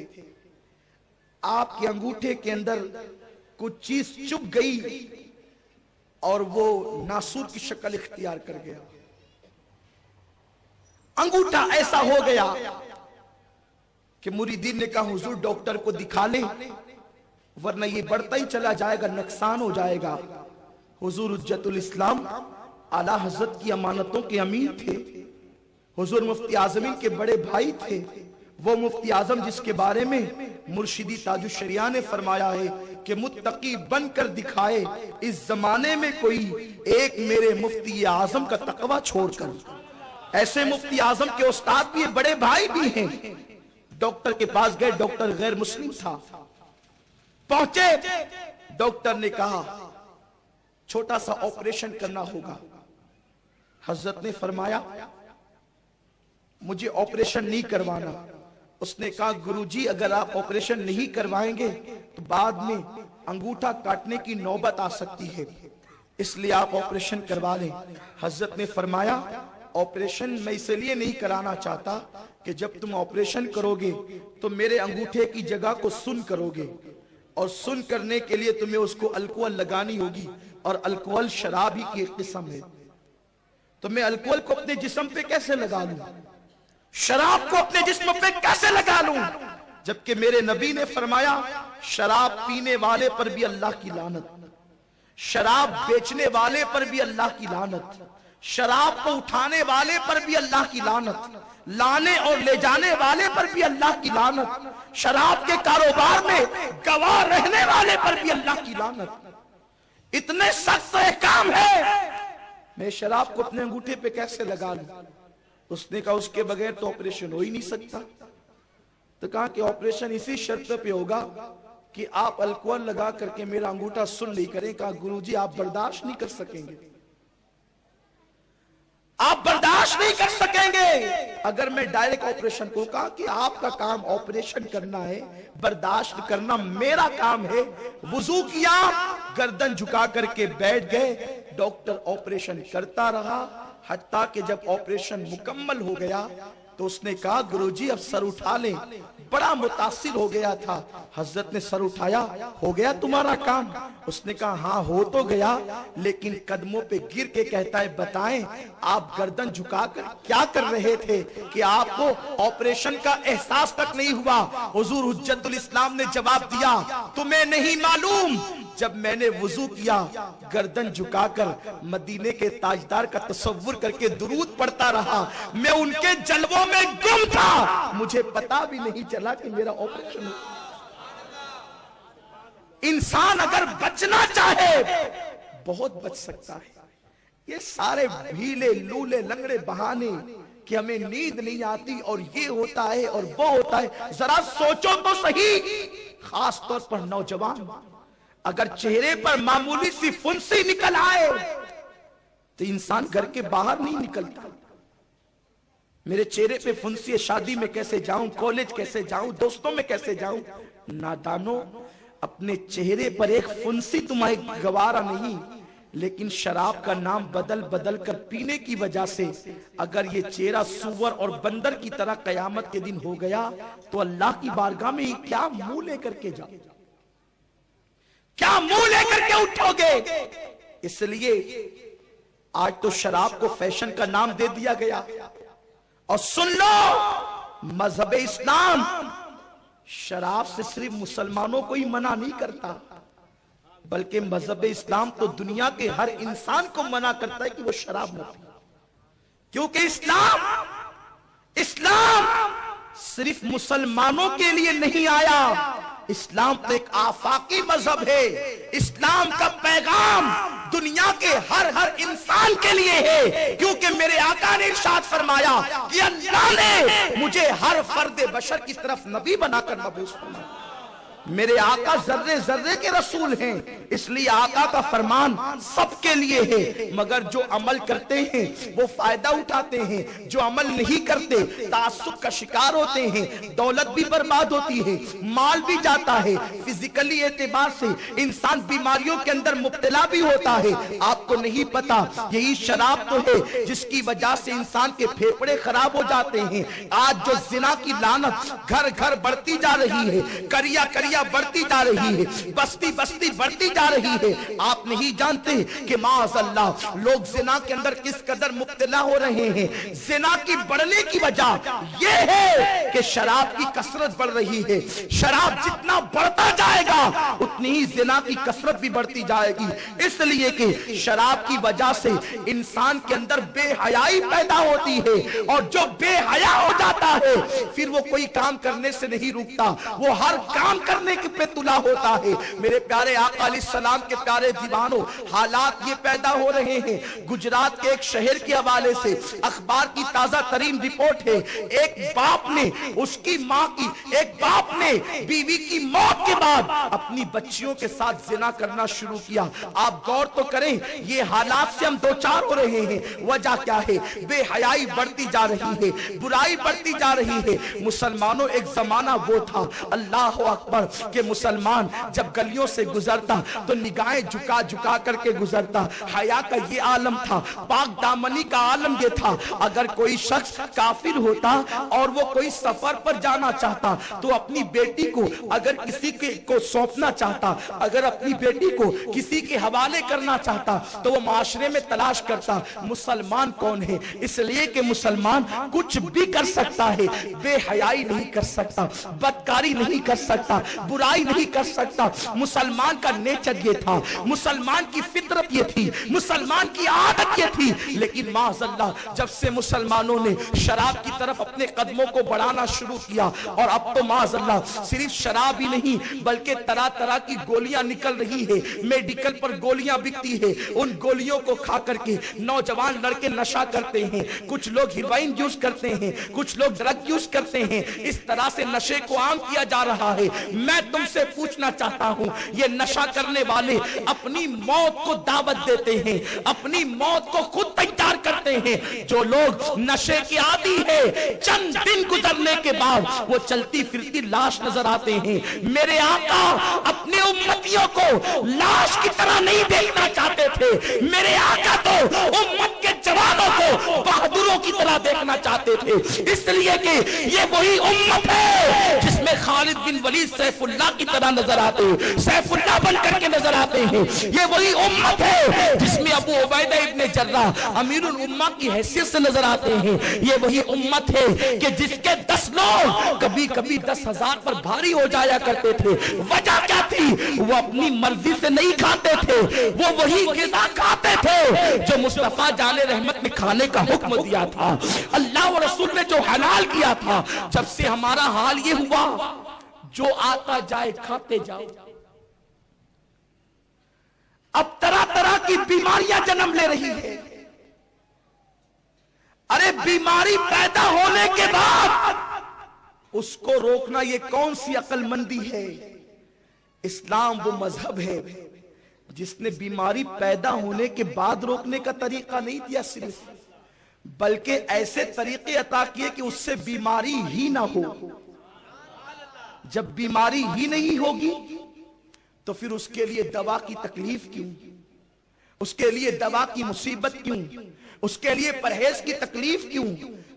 आपके अंगूठे के अंदर कुछ चीज चुभ गई और वो नासूर की शक्ल इख्तियार कर गया। अंगूठा ऐसा हो गया कि मुरीदीन ने कहा हुजूर डॉक्टर को दिखा लें वरना ये बढ़ता ही चला जाएगा, नुकसान हो जाएगा। हुजूर हुज्जतुल इस्लाम आला हजरत की अमानतों के अमीन थे, हुजूर मुफ्ती आजमीन के बड़े भाई थे, वो मुफ्ती आजम जिसके बारे में मुर्शिदी ताजुश शरिया ने फरमाया है कि मुत्तकी बनकर दिखाए इस जमाने में कोई एक मेरे मुफ्ती आजम का तकवा छोड़कर। ऐसे मुफ्ती आजम के उस्ताद भी बड़े भाई भी हैं। डॉक्टर के पास गए, डॉक्टर गैर मुस्लिम था। पहुंचे, डॉक्टर ने कहा छोटा सा ऑपरेशन करना होगा। हजरत ने फरमाया मुझे ऑपरेशन नहीं करवाना, उसने कहा गुरुजी अगर आप ऑपरेशन नहीं करवाएंगे तो बाद में अंगूठा काटने की नौबत आ सकती है, इसलिए आप ऑपरेशन करवा लें। हजरत ने फरमाया ऑपरेशन मैं इसलिए नहीं कराना चाहता कि जब तुम ऑपरेशन करोगे तो मेरे अंगूठे की जगह को सुन करोगे, और सुन करने के लिए तुम्हें उसको अल्कोहल लगानी होगी, और अल्कोहल शराब ही की एक किस्म है। तो मैं अल्कोहल को अपने जिस्म पे कैसे लगा लूं, शराब को अपने जिस्म पे कैसे लगा लूं, जबकि मेरे नबी ने फरमाया शराब पीने वाले पर भी अल्लाह की लानत, शराब बेचने वाले पर भी अल्लाह की लानत, शराब को उठाने वाले पर भी अल्लाह की लानत, लाने और ले जाने वाले पर भी अल्लाह की लानत, शराब के कारोबार में गवाह रहने वाले पर भी अल्लाह की लानत। इतने सख्त अहकाम है, मैं शराब को अपने अंगूठे पे कैसे लगा लूं? उसने कहा उसके बगैर तो ऑपरेशन हो ही नहीं सकता। तो कहा कि ऑपरेशन इसी शर्त पे होगा कि आप अल्कोहल लगा करके मेरा अंगूठा सुन नहीं करें। कहा गुरुजी आप बर्दाश्त नहीं कर सकेंगे, आप बर्दाश्त नहीं कर सकेंगे अगर मैं डायरेक्ट ऑपरेशन को। कहा कि आपका काम ऑपरेशन करना है, बर्दाश्त करना मेरा काम है। वुजू किया, गर्दन झुका करके बैठ गए, डॉक्टर ऑपरेशन करता रहा हत्ता कि जब ऑपरेशन मुकम्मल हो गया तो उसने कहा गुरुजी अब सर उठा लें। बड़ा मुतासिर हो गया था। हजरत ने सर उठाया, हो गया तुम्हारा काम? उसने कहा हाँ हो तो गया, लेकिन कदमों पे गिर के कहता है बताएं आप गर्दन झुकाकर क्या कर रहे थे कि आपको ऑपरेशन का एहसास तक नहीं हुआ? हुजूर हुज्जतुल इस्लाम ने जवाब दिया तुम्हें नहीं मालूम, जब मैंने वुजू किया गर्दन झुकाकर मदीने के ताजदार का तसव्वुर करके दुरूद पढ़ता रहा, मैं उनके जलवों में गुम था, मुझे पता भी नहीं चला कि मेरा ऑपरेशन हो। इंसान अगर बचना चाहे बहुत बच सकता है। ये सारे भीले लूले लंगड़े बहाने कि हमें नींद नहीं आती और ये होता है और वो होता है, जरा सोचो तो सही। खास तौर पर नौजवान, अगर चेहरे पर मामूली सी फुंसी निकल आए तो इंसान घर के बाहर नहीं निकलता। मेरे चेहरे पे फुंसी है, शादी में कैसे जाऊं, कॉलेज कैसे जाऊं, दोस्तों में कैसे जाऊं? नादानो, अपने चेहरे पर एक फुंसी तुम्हारी गवारा नहीं, लेकिन शराब का नाम बदल बदल कर पीने की वजह से अगर ये चेहरा सुअर और बंदर की तरह कयामत के दिन हो गया तो अल्लाह की बारगाह में क्या मुंह लेकर के जाओ, क्या मुंह लेकर के उठोगे? इसलिए आज तो शराब को फैशन का नाम दे दिया गया। और सुन लो, मजहब इस्लाम शराब से सिर्फ मुसलमानों को ही मना नहीं करता, बल्कि मजहब इस्लाम तो दुनिया के हर इंसान को मना करता है कि वो शराब न पिए। क्योंकि इस्लाम सिर्फ मुसलमानों के लिए नहीं आया, इस्लाम तो एक आफाकी मजहब है। इस्लाम का पैगाम दुनिया के हर इंसान के लिए है, क्योंकि मेरे आका ने इरशाद फरमाया कि अल्लाह ने मुझे हर फर्द बशर की तरफ नबी बनाकर मबूस फरमाया। मेरे आका जर्रे जर्रे के रसूल हैं, इसलिए आका का फरमान सबके लिए है। मगर जो अमल करते हैं वो फायदा उठाते हैं, जो अमल नहीं करते तासुब का शिकार होते हैं, दौलत भी बर्बाद होती है, माल भी जाता है, फिजिकली एतबार से इंसान बीमारियों के अंदर मुब्तला भी होता है। आपको नहीं पता यही शराब तो है जिसकी वजह से इंसान के फेफड़े खराब हो जाते हैं। आज जो जिना की लानत घर घर बढ़ती जा रही है, करिया करिया बढ़ती जा रही है, बस्ती बस्ती बढ़ती जा रही है, आप नहीं जानते कि माअज़ल्लाह लोग जिना के अंदर किस कदर मुब्तला हो रहे हैं। जिना की बढ़ने की वजह यह है कि शराब की कसरत बढ़ रही है। शराब जितना बढ़ता जाएगा उतनी ही जिना की कसरत भी बढ़ती जाएगी, इसलिए कि शराब की वजह से इंसान के अंदर बेहयाई पैदा होती है, और जो बेहया हो जाता है फिर वो कोई काम करने से नहीं रुकता, वो हर काम करने के पे तुला होता है। मेरे प्यारे आका अलैहिस्सलाम के प्यारे दीवानों, हालात ये पैदा हो रहे हैं। गुजरात के एक शहर के हवाले से अखबार की ताजा तरीन रिपोर्ट है, एक बाप ने उसकी मां की, एक बाप ने बीवी की मौत के बाद अपनी बच्चियों के साथ जिना करना शुरू किया। आप गौर तो करें, ये हालात से हम दो चार हो रहे हैं। वजह क्या है? बेहयाई बढ़ती जा रही है, बुराई बढ़ती जा रही है। मुसलमानों, एक जमाना वो था, अल्लाह अकबर, के मुसलमान जब गलियों से गुजरता तो निगाहें झुका झुका करके गुजरता। हया का ये आलम था, पाक दामनी का आलम ये था। अगर कोई शख्स काफिर होता और वो कोई सफर पर जाना चाहता तो अपनी बेटी को अगर किसी के को सौंपना चाहता, अगर अपनी बेटी को किसी के हवाले करना चाहता तो वो माशरे में तलाश करता मुसलमान कौन है, इसलिए कि मुसलमान कुछ भी कर सकता है, बेहयाई नहीं कर सकता, बदकारी नहीं कर सकता, बुराई नहीं कर सकता। मुसलमान का नेचर ये था, मुसलमान की फितरत ये थी, मुसलमान की आदत ये थी। लेकिन माज़अल्लाह जब से मुसलमानों ने शराब की तरफ अपने कदमों को बढ़ाना शुरू किया, और अब तो माज़अल्लाह सिर्फ शराब ही नहीं बल्कि तरह तरह की गोलियां निकल रही है, मेडिकल पर गोलियां बिकती है। उन गोलियों को खा करके नौजवान लड़के नशा करते हैं, कुछ लोग हीरोइन यूज करते हैं, कुछ लोग ड्रग यूज करते हैं। इस तरह से नशे को आम किया जा रहा है। मैं तुमसे पूछना चाहता हूं, ये नशा करने वाले अपनी मौत को दावत देते हैं, अपनी मौत को खुद तैयार करते हैं। जो लोग नशे के आदी है, चंद दिन गुजरने के बाद वो चलती फिरती लाश नजर आते हैं। मेरे आका अपने उम्मतियों को लाश की तरह नहीं देखना चाहते थे। मेरे आका तो उम्मत के जवानों को बहादुरों की तरह देखना चाहते थे, इसलिए कि ये वही उम्मत है जिसमें खालिद बिन वलीद सैफुल्लाह की तरह नजर आते हैं, सैफुल्लाह बन करके नजर आते हैं। ये वही उम्मत है जिसमें अबू उबैदा इब्ने जर्राह अमीरुल उम्मा की हैसियत से नजर आते हैं। ये वही उम्मत है कि जिसके 10 लोग कभी कभी 10,000 पर भारी हो जाया करते थे। वजह क्या थी? वो अपनी मर्जी से नहीं खाते थे, वो वही ग़िज़ा खाते थे जो मुस्तफा जाने रहमत ने खाने का हुक्म दिया था, अल्लाह और रसूल ने जो हलाल किया था। जब से हमारा हाल ये हुआ, जो आता जाए खाते जाओ। अब तरह तरह की बीमारियां जन्म ले रही है। अरे बीमारी पैदा होने के बाद उसको रोकना ये कौन सी अक्लमंदी है? इस्लाम वो मजहब है जिसने बीमारी पैदा होने के बाद रोकने का तरीका नहीं दिया सिर्फ, बल्कि ऐसे तरीके अता किए कि उससे बीमारी ही ना हो। जब बीमारी ही नहीं होगी तो फिर उसके लिए दवा की तकलीफ क्यों, उसके लिए दवा की मुसीबत क्यों, उसके लिए परहेज की तकलीफ क्यों?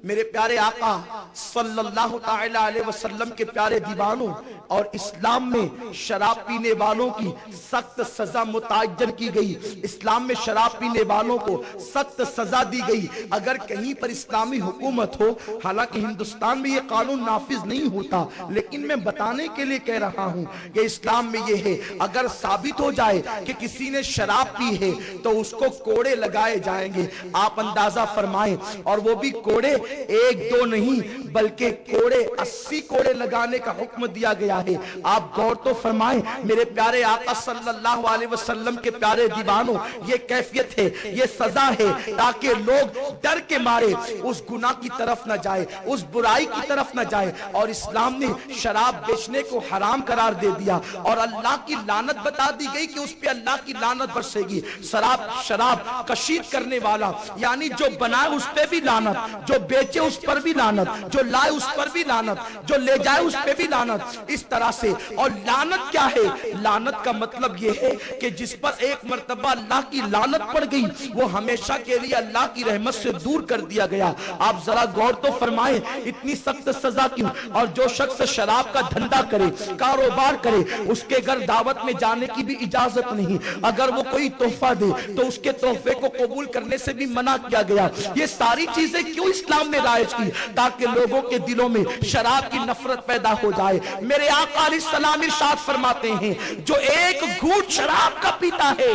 मेरे प्यारे आका सल्लल्लाहु ताला अलैहि वसल्लम के प्यारे दीवानों, और इस्लाम में शराब पीने वालों की सख्त सजा मुतअय्यन की गई। इस्लाम में शराब पीने वालों को सख्त सजा दी गई। अगर कहीं पर इस्लामी हुकूमत हो, हालांकि हिंदुस्तान में ये कानून नाफिज नहीं होता, लेकिन मैं बताने के लिए कह रहा हूं कि इस्लाम में ये है, अगर साबित हो जाए कि किसी ने शराब पी है तो उसको कोड़े लगाए जाएंगे। आप अंदाजा फरमाएं, और वो भी कोड़े 1-2 नहीं बल्कि कोड़े 80 कोड़े लगाने का हुक्म दिया गया है। आप गौर तो फरमाएं मेरे प्यारे आका सल्लल्लाहु अलैहि वसल्लम के प्यारे दीवानों, ये कैफियत है, ये सजा है ताकि लोग डर के मारे उस गुनाह की तरफ न जाए, उस बुराई की तरफ न जाए। और इस्लाम ने शराब बेचने को हराम करार दे दिया और अल्लाह की लानत बता दी गई कि उस पे अल्लाह की लानत बरसेगी। शराब कशीद करने वाला यानी जो बनाए उस पे भी लानत, जो बेचे उस पर भी लानत, जो लाए उस पर भी लानत, जो ले जाए उस पे भी लानत। इस तरह से, और लानत क्या है? लानत का मतलब यह है कि जिस पर एक मर्तबा अल्लाह की लानत पड़ गई वो हमेशा के लिए अल्लाह की रहमत से दूर कर दिया गया। आप जरा गौर तो फरमाएं, इतनी सख्त सजा क्यों? और जो शख्स शराब का धंधा करे, कारोबार करे, उसके घर दावत में जाने की भी इजाजत नहीं। अगर वो कोई तोहफा दे तो उसके तोहफे को कबूल करने से भी मना किया गया। ये सारी चीजें क्यों इस्लाम ने राइज की? ताकि लोगों के दिलों में शराब की नफरत पैदा हो जाए। मेरे आका अलैहिस्सलाम इरशाद फरमाते हैं, जो एक घूंट शराब का पीता है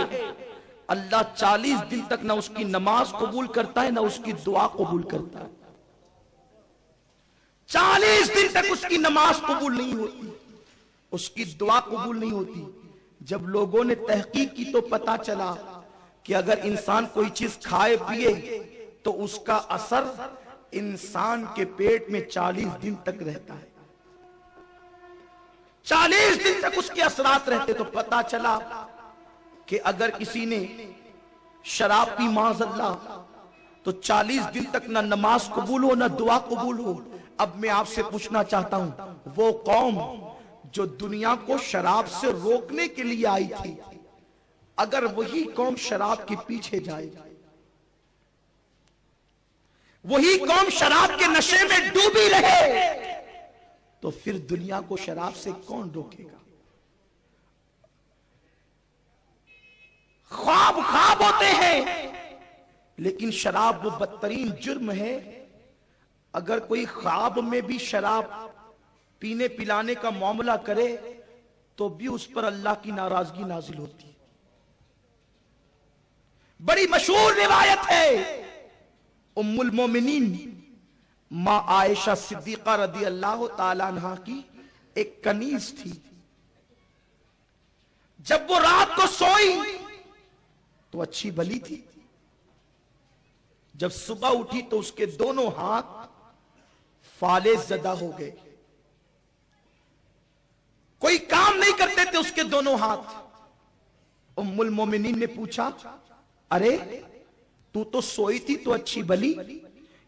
अल्लाह 40 दिन तक ना उसकी नमाज कबूल करता है ना उसकी दुआ कबूल करता है। 40 दिन तक उसकी नमाज कबूल नहीं होती, उसकी दुआ कबूल नहीं होती। जब लोगों ने तहकीक की तो पता चला कि अगर इंसान कोई चीज खाए पिए तो उसका असर इंसान के पेट में 40 दिन तक रहता है। 40 दिन तक उसके असरात रहते। तो पता चला कि अगर किसी ने शराब पी माज़अल्लाह तो 40 दिन तक ना नमाज कबूल हो ना दुआ कबूल हो। अब मैं आपसे पूछना चाहता हूं, वो कौम जो दुनिया को शराब से रोकने के लिए आई थी, अगर वही कौम शराब के पीछे जाए, वही कौम शराब के नशे में डूबी रहे, तो फिर दुनिया को शराब से कौन रोकेगा? ख्वाब ख्वाब होते हैं, लेकिन शराब वो बदतरीन जुर्म है। अगर कोई ख्वाब में भी शराब पीने पिलाने का मामला करे तो भी उस पर अल्लाह की नाराजगी नाजिल होती है। बड़ी मशहूर रिवायत है, उम्मुल मोमिनीन मां आयशा सिद्दीका रदी अल्लाह ताला अन्हा की एक कनीज थी। जब वो रात को सोई तो अच्छी भली थी, जब सुबह उठी तो उसके दोनों हाथ फाले ज़दा हो गए, कोई काम नहीं करते थे उसके दोनों हाथ। उम्मुल मोमिनीन ने पूछा, अरे तू तो सोई थी तो अच्छी भली,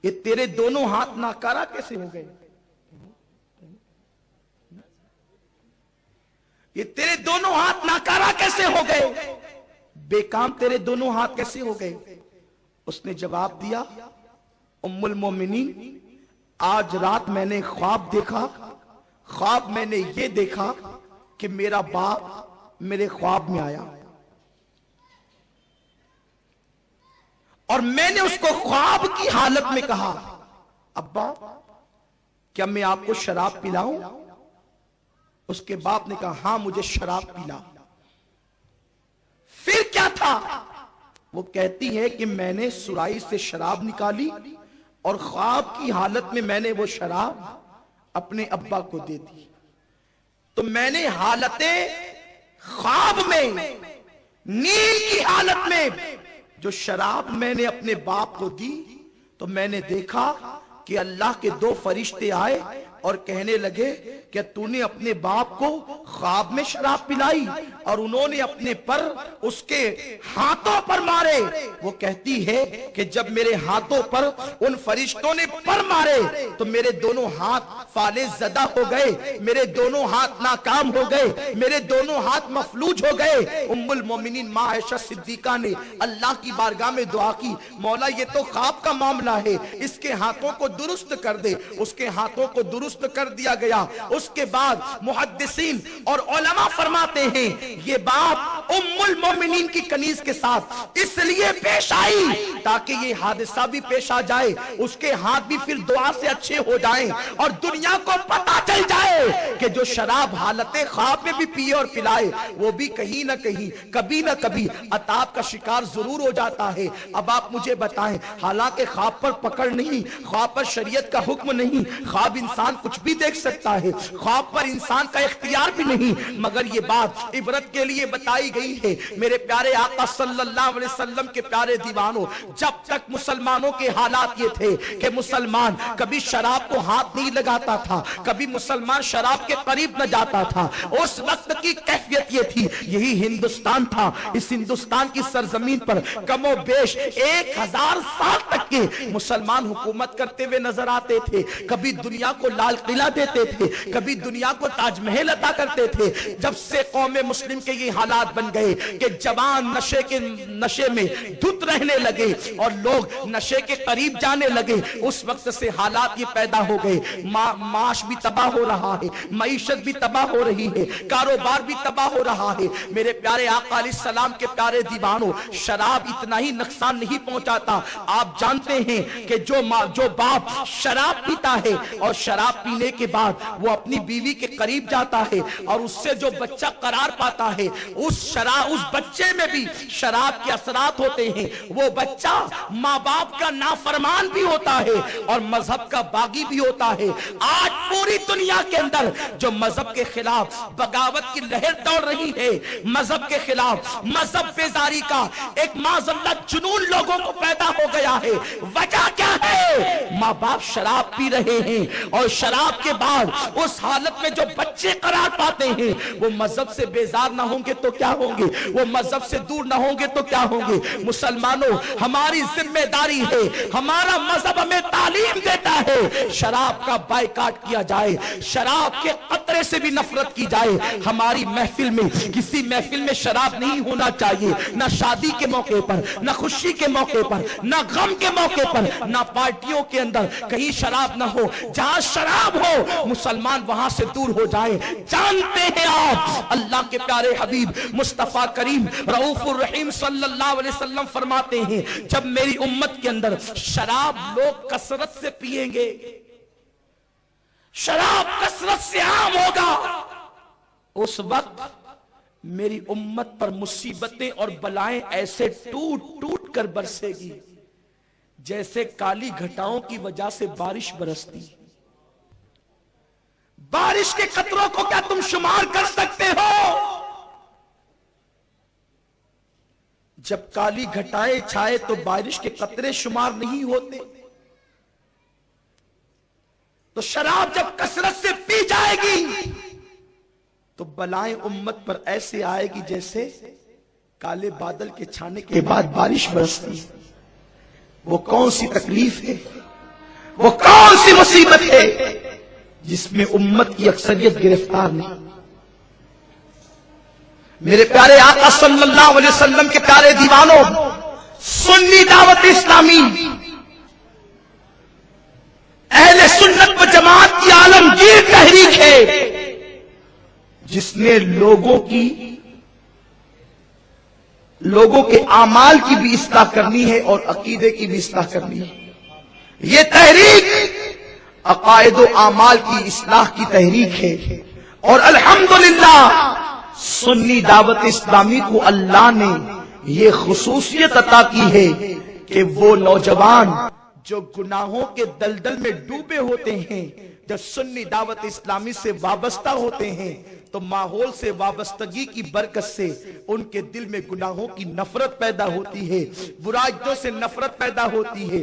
ये तेरे दोनों हाथ नाकारा कैसे हो गए? ये तेरे दोनों हाथ नाकारा कैसे हो गए? बेकाम तेरे दोनों हाथ कैसे हो गए? उसने जवाब दिया, उम्मुल मोमिनीन आज रात मैंने ख्वाब देखा, ख्वाब मैंने ये देखा कि मेरा बाप मेरे ख्वाब में आया और मैंने उसको ख्वाब की हालत में कहा, अब्बा क्या मैं आपको शराब पिलाऊं? उसके बाप ने कहा, हां मुझे शराब पिला। फिर क्या था? वो कहती है कि मैंने सुराही से शराब निकाली और ख्वाब की हालत में मैंने वो शराब अपने अब्बा को दे दी। तो मैंने हालते ख्वाब में, नींद की हालत में जो शराब मैंने अपने बाप को दी, तो मैंने देखा कि अल्लाह के दो फरिश्ते आए और कहने लगे कि तूने अपने बाप को ख्वाब में शराब पिलाई, और उन्होंने अपने पर उसके हाथों पर मारे। वो कहती है कि जब मेरे हाथों पर उन फरिश्तों ने पर मारे तो मेरे दोनों हाथ फाले ज़दा हो गए, मेरे दोनों हाथ नाकाम हो गए, मेरे दोनों हाथ मफलूज हो गए। उम्मुल मोमिनीन मां आयशा सिद्दीका ने अल्लाह की बारगाह में दुआ की, मौला ये तो ख्वाब का मामला है, इसके हाथों को दुरुस्त कर दे। उसके हाथों को दुरुस्त कर दिया गया। उसके बाद मुहद्दिसीन और उलमा फरमाते हैं ये बात उम्मुल मोमिनीन की कनीज के साथ इसलिए पेश आई ताकि ये हादसा भी पेश आ जाए, उसके हाथ भी फिर दुआ से अच्छे हो जाएं और दुनिया को पता चल जाए कि जो शराब हालते ख्वाब में भी पिए और पिलाए वो भी कहीं ना कहीं कभी ना कभी अताब का शिकार जरूर हो जाता है। अब आप मुझे बताएं, हालांकि ख्वाब पर पकड़ नहीं, ख्वाब पर शरीयत का हुक्म नहीं, ख्वाब इंसान कुछ भी देख सकता है, ख्वाब पर इंसान का इख्तियार भी नहीं, मगर ये बात इबरत के लिए बताई गई है। मेरे प्यारे आका सल्लल्लाहु अलैहि वसल्लम के प्यारे दीवानों, जब तक मुसलमानों के हालात ये थे कि मुसलमान कभी शराब को हाथ नहीं लगाता था, कभी मुसलमान शराब के करीब न जाता था, उस वक्त की कैफियत ये थी। यही हिंदुस्तान था, इस हिंदुस्तान की सरजमीन पर कमो बेश 1000 साल तक के मुसलमान हुकूमत करते हुए नजर आते थे। कभी दुनिया को लाल किला देते थे, कभी दुनिया को ताजमहल अता करते थे। जब से कौमे मुस्लिम के ये हालात बन गए कि जवान नशे में धुत रहने लगे और लोग नशे के करीब जाने लगे, उस वक्त से हालात ये पैदा हो गए। माश भी तबाह हो रहा है, मईशत भी तबाह हो रही है, कारोबार भी तबाह हो रहा है। मेरे प्यारे आका अलैहिस्सलाम के प्यारे दीवानों, शराब इतना ही नुकसान नहीं पहुंचाता। आप जानते हैं कि जो बाप शराब पीता है और शराब पीने के बाद वो अपनी बीवी के करीब जाता है और उससे जो बच्चा करार पाता है, उस बच्चे में भी शराब के असरात होते हैं। वो बच्चा माँ बाप का नाफरमान भी होता है और मजहब का बागी भी होता है। आज पूरी दुनिया के अंदर जो मजहब के खिलाफ बगावत की लहर दौड़ रही है, मजहब के खिलाफ मजहब बेजारी का एक माज़अल्लाह जुनून लोगों को पैदा हो गया है। वजह क्या है? माँ बाप शराब पी रहे हैं और शराब के बाद उस हालत में जो बच्चे करार पाते हैं, वो मजहब से बेजार ना होंगे तो क्या होंगे, वो मजहब से दूर ना होंगे तो क्या होंगे। मुसलमानों, हमारी जिम्मेदारी है, हमारा मजहब हमें तालीम देता है, शराब का बायकाट किया जाए, शराब के कतरे से भी नफरत की जाए। हमारी महफिल में, किसी महफिल में शराब नहीं होना चाहिए, ना शादी के मौके पर, ना खुशी के मौके पर, ना गम के मौके पर, ना पार्टियों के अंदर कहीं शराब ना हो। जहां शराब हो मुसलमान वहां से दूर हो जाए। जानते हैं आप, अल्लाह के प्यारे हबीब मुस्तफा करीम रऊफुर रहीम सल्लल्लाहु अलैहि वसल्लम फरमाते हैं, जब मेरी उम्मत के अंदर शराब लोग कसरत से पिएंगे, शराब कसरत से आम होगा, उस वक्त मेरी उम्मत पर मुसीबतें और बलाएं ऐसे टूट टूट कर बरसेगी जैसे काली घटाओं की वजह से बारिश बरसती। बारिश के कतरों को क्या तुम शुमार कर सकते हो? जब काली घटाएं छाए तो बारिश के कतरे शुमार नहीं होते। तो शराब जब कसरत से पी जाएगी तो बलाएं उम्मत पर ऐसे आएगी जैसे काले बादल के छाने के बाद बारिश बरसती है। वो कौन सी तकलीफ है, वो कौन सी मुसीबत है जिसमें उम्मत की अक्सरियत गिरफ्तार नहीं। मेरे प्यारे आका सल्लल्लाहु अलैहि वसल्लम के प्यारे दीवानों, सुन्नी दावत इस्लामी अहले सुन्नत व जमात की आलमगीर तहरीक है, जिसने लोगों के आमाल की भी इस्लाह करनी है और अकीदे की भी इस्लाह करनी है। ये तहरीक अकायद व आमाल की इस्लाह की तहरीक है। और अल्हम्दुलिल्लाह सुन्नी दावत इस्लामी को अल्लाह ने ये खुसूसियत अता की है कि वो नौजवान जो गुनाहों के दलदल में डूबे होते हैं, जब सुन्नी दावत इस्लामी से वाबस्ता होते हैं तो माहौल से वाबस्तगी की बरकत से उनके दिल में गुनाहों की नफरत पैदा होती है, बुराइयों से नफरत पैदा होती है,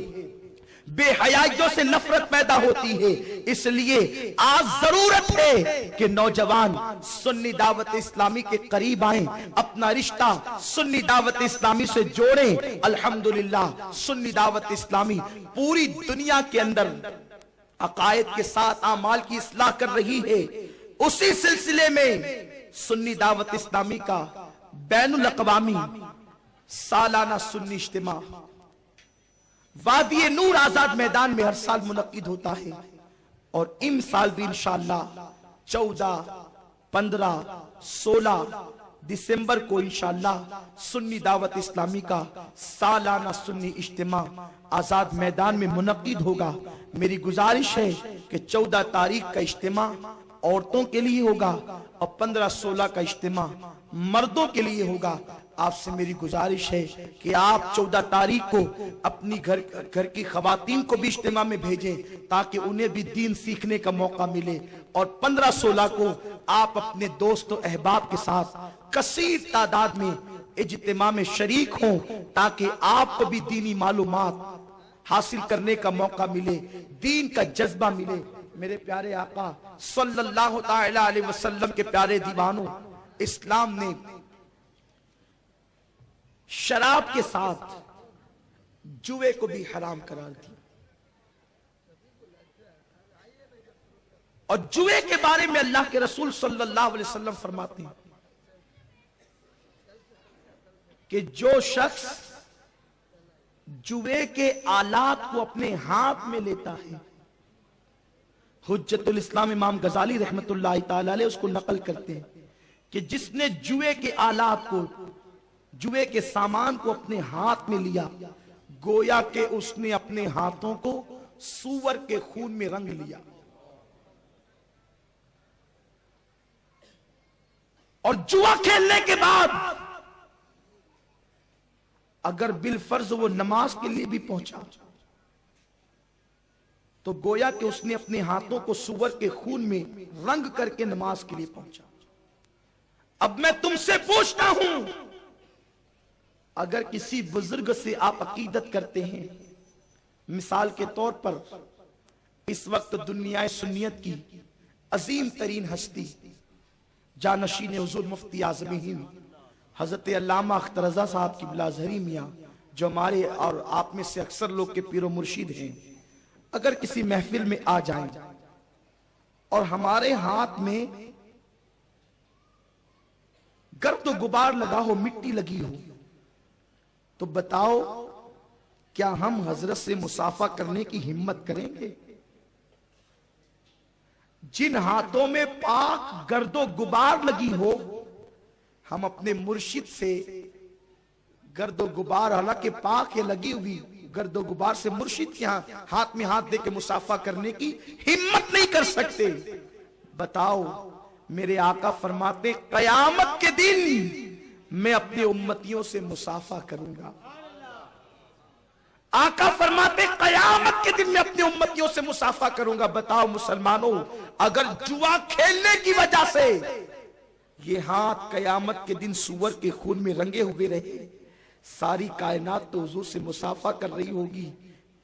बेहयाइयों से नफरत पैदा होती है। इसलिए आज जरूरत है कि नौजवान सुन्नी दावत इस्लामी के करीब आए, अपना रिश्ता सुन्नी दावत इस्लामी से जोड़ें। अल्हम्दुलिल्लाह सुन्नी दावत इस्लामी पूरी दुनिया के अंदर अकायद के साथ आमाल की इस्लाह कर रही है। उसी सिलसिले में सुन्नी दावत इस्लामी का बैनुल अक़वामी सालाना सुन्नी इज्तिमा वादी नूर आजाद मैदान में हर साल मुनक्किद होता है। और इम साल भी इंशाअल्लाह 14, 15, 16 दिसंबर को इंशाअल्लाह सुन्नी दावत इस्लामी का सालाना सुन्नी इज्तिमा आजाद मैदान में मुनक्किद होगा। मेरी गुजारिश है कि 14 तारीख का इज्तिमा औरतों के लिए होगा और 15-16 का इज्तिमा मर्दों के लिए होगा। आपसे मेरी गुजारिश है कि आप 14 तारीख को अपनी घर की खवातीन को भी इज्तिमा में भेजें ताकि उन्हें भी दीन सीखने का मौका मिले। और 15-16 को आप अपने दोस्तों अहबाब के साथ कसीर तादाद में इज्तिमा में शरीक हों ताकि आपको भी दीनी मालूमात हासिल करने का मौका मिले, दीन का जज्बा मिले। मेरे प्यारे आका सल्लल्लाहु ताला अलैहि वसल्लम के प्यारे दीवानों, इस्लाम ने शराब के साथ जुए को भी हराम करार दिया। और जुए के बारे में अल्लाह के रसूल सल्लल्लाहु अलैहि वसल्लम फरमाते हैं कि जो शख्स जुए के आलात को अपने हाथ में लेता है, हुज्जतुल इस्लाम इमाम गजाली रहमतुल्लाह ताला अलैह उसको नकल करते हैं कि जिसने जुए के आलात को, जुए के सामान को अपने हाथ में लिया, गोया के उसने अपने हाथों को सूअर के खून में रंग लिया। और जुआ खेलने के बाद अगर बिलफर्ज वो नमाज के लिए भी पहुंचा तो गोया कि उसने अपने हाथों को सूअर के खून में रंग करके नमाज के लिए पहुंचा। अब मैं तुमसे पूछता हूं, अगर किसी बुजुर्ग से आप अकीदत करते हैं, मिसाल के तौर पर इस वक्त दुनिया सुन्नियत की अजीम तरीन हस्ती जानशीन हुजूर मुफ्ती आज़म हिंद हजरत अल्लामा अख्तर रज़ा साहब की बिलाजहरी मियाँ, जो हमारे और आप में से अक्सर लोग के पीरो मुर्शिद हैं, अगर किसी महफिल में आ जाएं और हमारे हाथ में गर्द गुबार लगा हो, मिट्टी लगी हो, तो बताओ क्या हम हजरत से मुसाफा करने की हिम्मत करेंगे? जिन हाथों में पाक गर्दो गुबार लगी हो, हम अपने मुर्शिद से गर्दो गुबार, हालांकि पाक है लगी हुई, गर्दो गुबार से मुर्शिद के हाथ में हाथ दे के मुसाफा करने की हिम्मत नहीं कर सकते। बताओ, मेरे आका फरमाते कयामत के दिन मैं अपने उम्मतियों से मुसाफा करूंगा। आका फरमाते कयामत के दिन मैं अपनी उम्मतियों से मुसाफा करूंगा। बताओ मुसलमानों, अगर जुआ खेलने की वजह से ये हाथ कयामत के दिन सूअर के खून में रंगे हुए रहे, सारी कायनात तो हुजूर से मुसाफा कर रही होगी,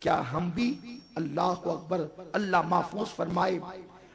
क्या हम भी? अल्लाह अकबर, अल्लाह महफूज फरमाए,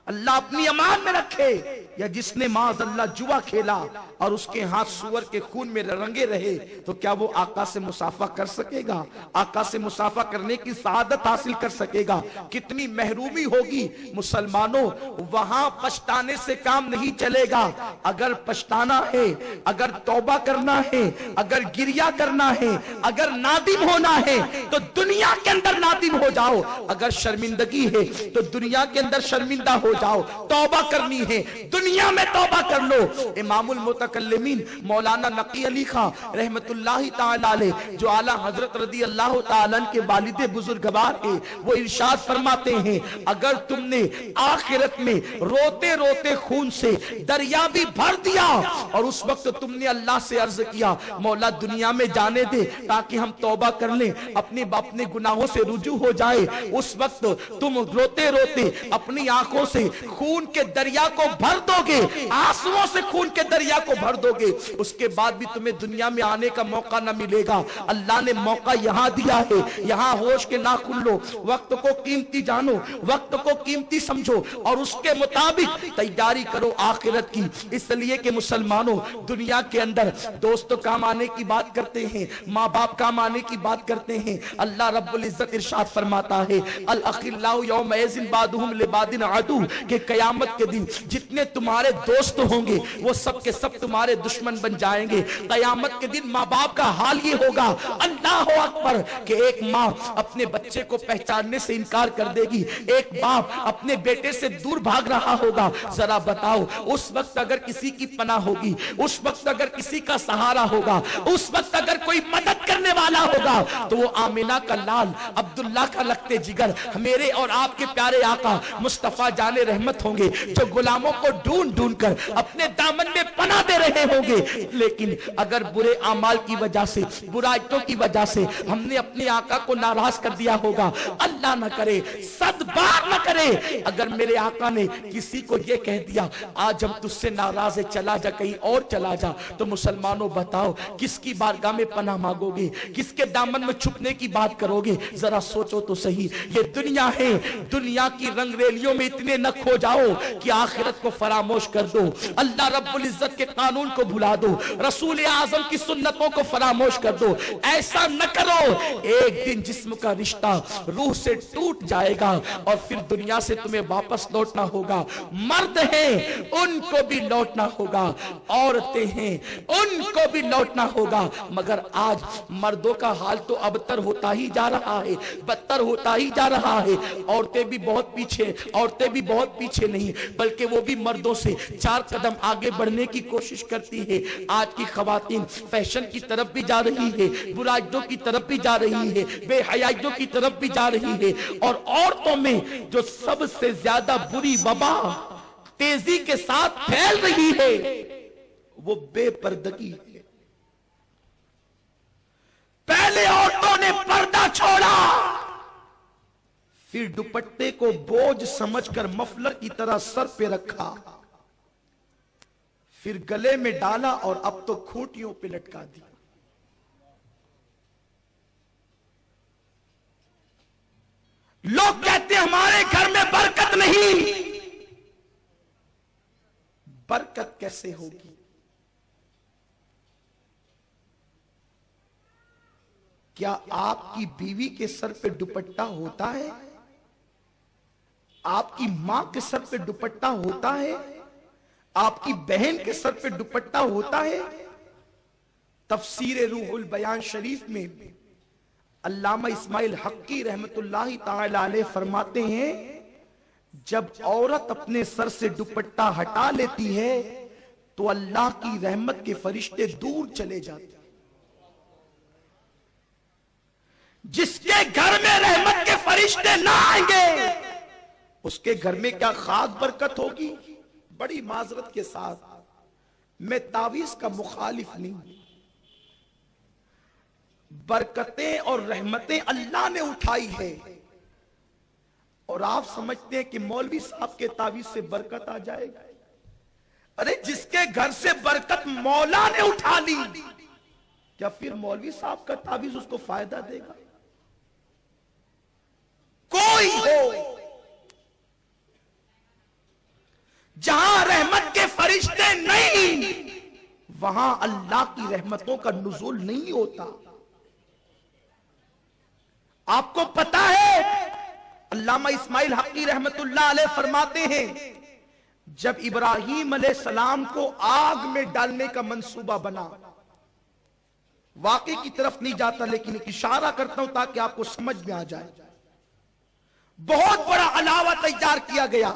अल्लाह अपनी अमान में रखे। या जिसने माज़ अल्लाह जुआ खेला और उसके हाथ सूअर के खून में रंगे रहे, तो क्या वो आका से मुसाफा कर सकेगा? आका से मुसाफा करने की सआदत हासिल कर सकेगा? कितनी महरूमी होगी। मुसलमानों, वहां पछताने से काम नहीं चलेगा। अगर पछताना है, अगर तौबा करना है, अगर गिरिया करना है, अगर नादिम होना है, तो दुनिया के अंदर नादिम हो जाओ। अगर शर्मिंदगी है तो दुनिया के अंदर शर्मिंदा हो जाओ। तौबा करनी है, दुनिया में तौबा कर लो। इमामुल मुतकल्लिमीन मौलाना नकी अली खां रहमतुल्लाहि ताला अलैह, जो आला हजरत रदी अल्लाह ताला के वालिद बुजुर्गवार है, वो इरशाद फरमाते हैं, अगर तुमने आखिरत में रोते रोते खून से दरिया भी भर दिया और उस वक्त तुमने अल्लाह से अर्ज किया, मौला दुनिया में जाने दे ताकि हम तौबा कर लें, अपने गुनाहों से रुजू हो जाए, उस वक्त तुम रोते रोते अपनी आंखों से खून के दरिया को भर दोगे, आंसुओं से खून के दरिया को भर दोगे, उसके बाद भी तुम्हें दुनिया में आने का मौका न मिलेगा। अल्लाह ने मौका यहां दिया है, यहां होश के नाखुन लो, वक्त को कीमती जानो, वक्त को कीमती समझो और उसके मुताबिक तैयारी करो आखिरत की। इसलिए कि मुसलमानों, दुनिया के अंदर दोस्तों काम आने की बात करते हैं, माँ बाप काम आने की बात करते हैं। अल्लाह रब्बुल इज्जत इरशाद फरमाता है, अल अखिल्लाउ यौमइज़िन बादुहुम लिबादिन अदू, कि कयामत के दिन जितने तुम्हारे दोस्त होंगे वो सब के सब तुम्हारे दुश्मन बन जाएंगे। कयामत के दिन माँ बाप का हाल ये होगा, अल्लाह अकबर, कि एक माँ अपने बच्चे को पहचानने से इनकार कर देगी, एक बाप अपने बेटे से दूर भाग रहा होगा। जरा बताओ, उस वक्त अगर किसी की पनाह होगी, उस वक्त अगर किसी का सहारा होगा, उस वक्त अगर कोई मदद करने वाला होगा, तो वो आमिना का लाल, अब्दुल्ला का लगते जिगर, मेरे और आपके प्यारे आका मुस्तफा जाने रहमत होंगे, जो गुलामों को ढूंढ ढूंढ कर अपने दामन में पनाह दे रहे होंगे। लेकिन अगर बुरे अमाल की वजह से, बुराइयों की वजह से हमने अपने आका को नाराज कर दिया होगा, अल्लाह न करे, सदबार न करे, अगर मेरे आका ने किसी को यह कह दिया, आज हम तुझसे नाराज है, चला जा, कहीं और चला जा, तो मुसलमानों बताओ किसकी बारगाह में पनाह मांगोगे, किसके दामन में छुपने की बात करोगे? जरा सोचो तो सही। ये दुनिया है, दुनिया की रंगरेलियों में इतने न खो जाओ कि आखिरत को फरामोश कर दो, अल्लाह रब्बुल इज्जत के कानून को भुला दो, रसूल आजम की सुन्नतों को फरामोश कर दो। ऐसा न करो, एक दिन जिस्म का रिश्ता रूह से टूट जाएगा और फिर दुनिया से तुम्हें वापस लौटना होगा। मर्द हैं उनको भी लौटना होगा, औरतें हैं उनको भी लौटना होगा, मगर आज मर्दों का हाल तो अबतर होता ही जा रहा है, बदतर होता ही जा रहा है। औरतें भी बहुत पीछे, औरतें भी बहुत पीछे नहीं, बल्कि वो भी मर्दों से 4 कदम आगे बढ़ने की कोशिश करती है। आज की खवातीन फैशन की तरफ भी जा रही है, बुराइयों की तरफ भी जा रही है, बेहयाइयों की तरफ भी जा रही है, और औरतों में जो सबसे ज्यादा बुरी वबा तेजी के साथ फैल रही है वो बेपर्दगी है। पहले औरतों ने पर्दा छोड़ा, फिर दुपट्टे को बोझ समझकर मफलर की तरह सर पे रखा, फिर गले में डाला और अब तो खूंटियों पे लटका दिया। लोग कहते हैं हमारे घर में बरकत नहीं। बरकत कैसे होगी? क्या आपकी बीवी के सर पे दुपट्टा होता है? आपकी मां के सर पे दुपट्टा होता है? आपकी बहन के सर पे दुपट्टा होता है? तफसीर रूहुल बयान शरीफ में अल्लामा इस्माइल हक्की रहमतुल्लाहि ताला अलैह फरमाते हैं, जब औरत अपने सर से दुपट्टा हटा लेती है तो अल्लाह की रहमत के फरिश्ते दूर चले जाते हैं। जिसके घर में रहमत के फरिश्ते ना आएंगे उसके घर में क्या खास बरकत होगी? बड़ी माजरत के साथ मैं तावीज का मुखालिफ नहीं, बरकतें और रहमतें अल्लाह ने उठाई है। और आप समझते हैं कि मौलवी साहब के तावीज से बरकत आ जाएगा? अरे जिसके घर से बरकत मौला ने उठा ली, क्या फिर मौलवी साहब का तावीज उसको फायदा देगा? कोई हो जहां रहमत के फरिश्ते नहीं, वहां अल्लाह की रहमतों का नुज़ूल नहीं होता। आपको पता है, अल्लामा इस्माइल हक्की रहमतुल्लाह अलैह फरमाते हैं, जब इब्राहीम अलैहिस्सलाम को आग में डालने का मंसूबा बना, वाकई की तरफ नहीं जाता लेकिन एक इशारा करता हूं ताकि आपको समझ में आ जाए। बहुत बड़ा अलावा तैयार किया गया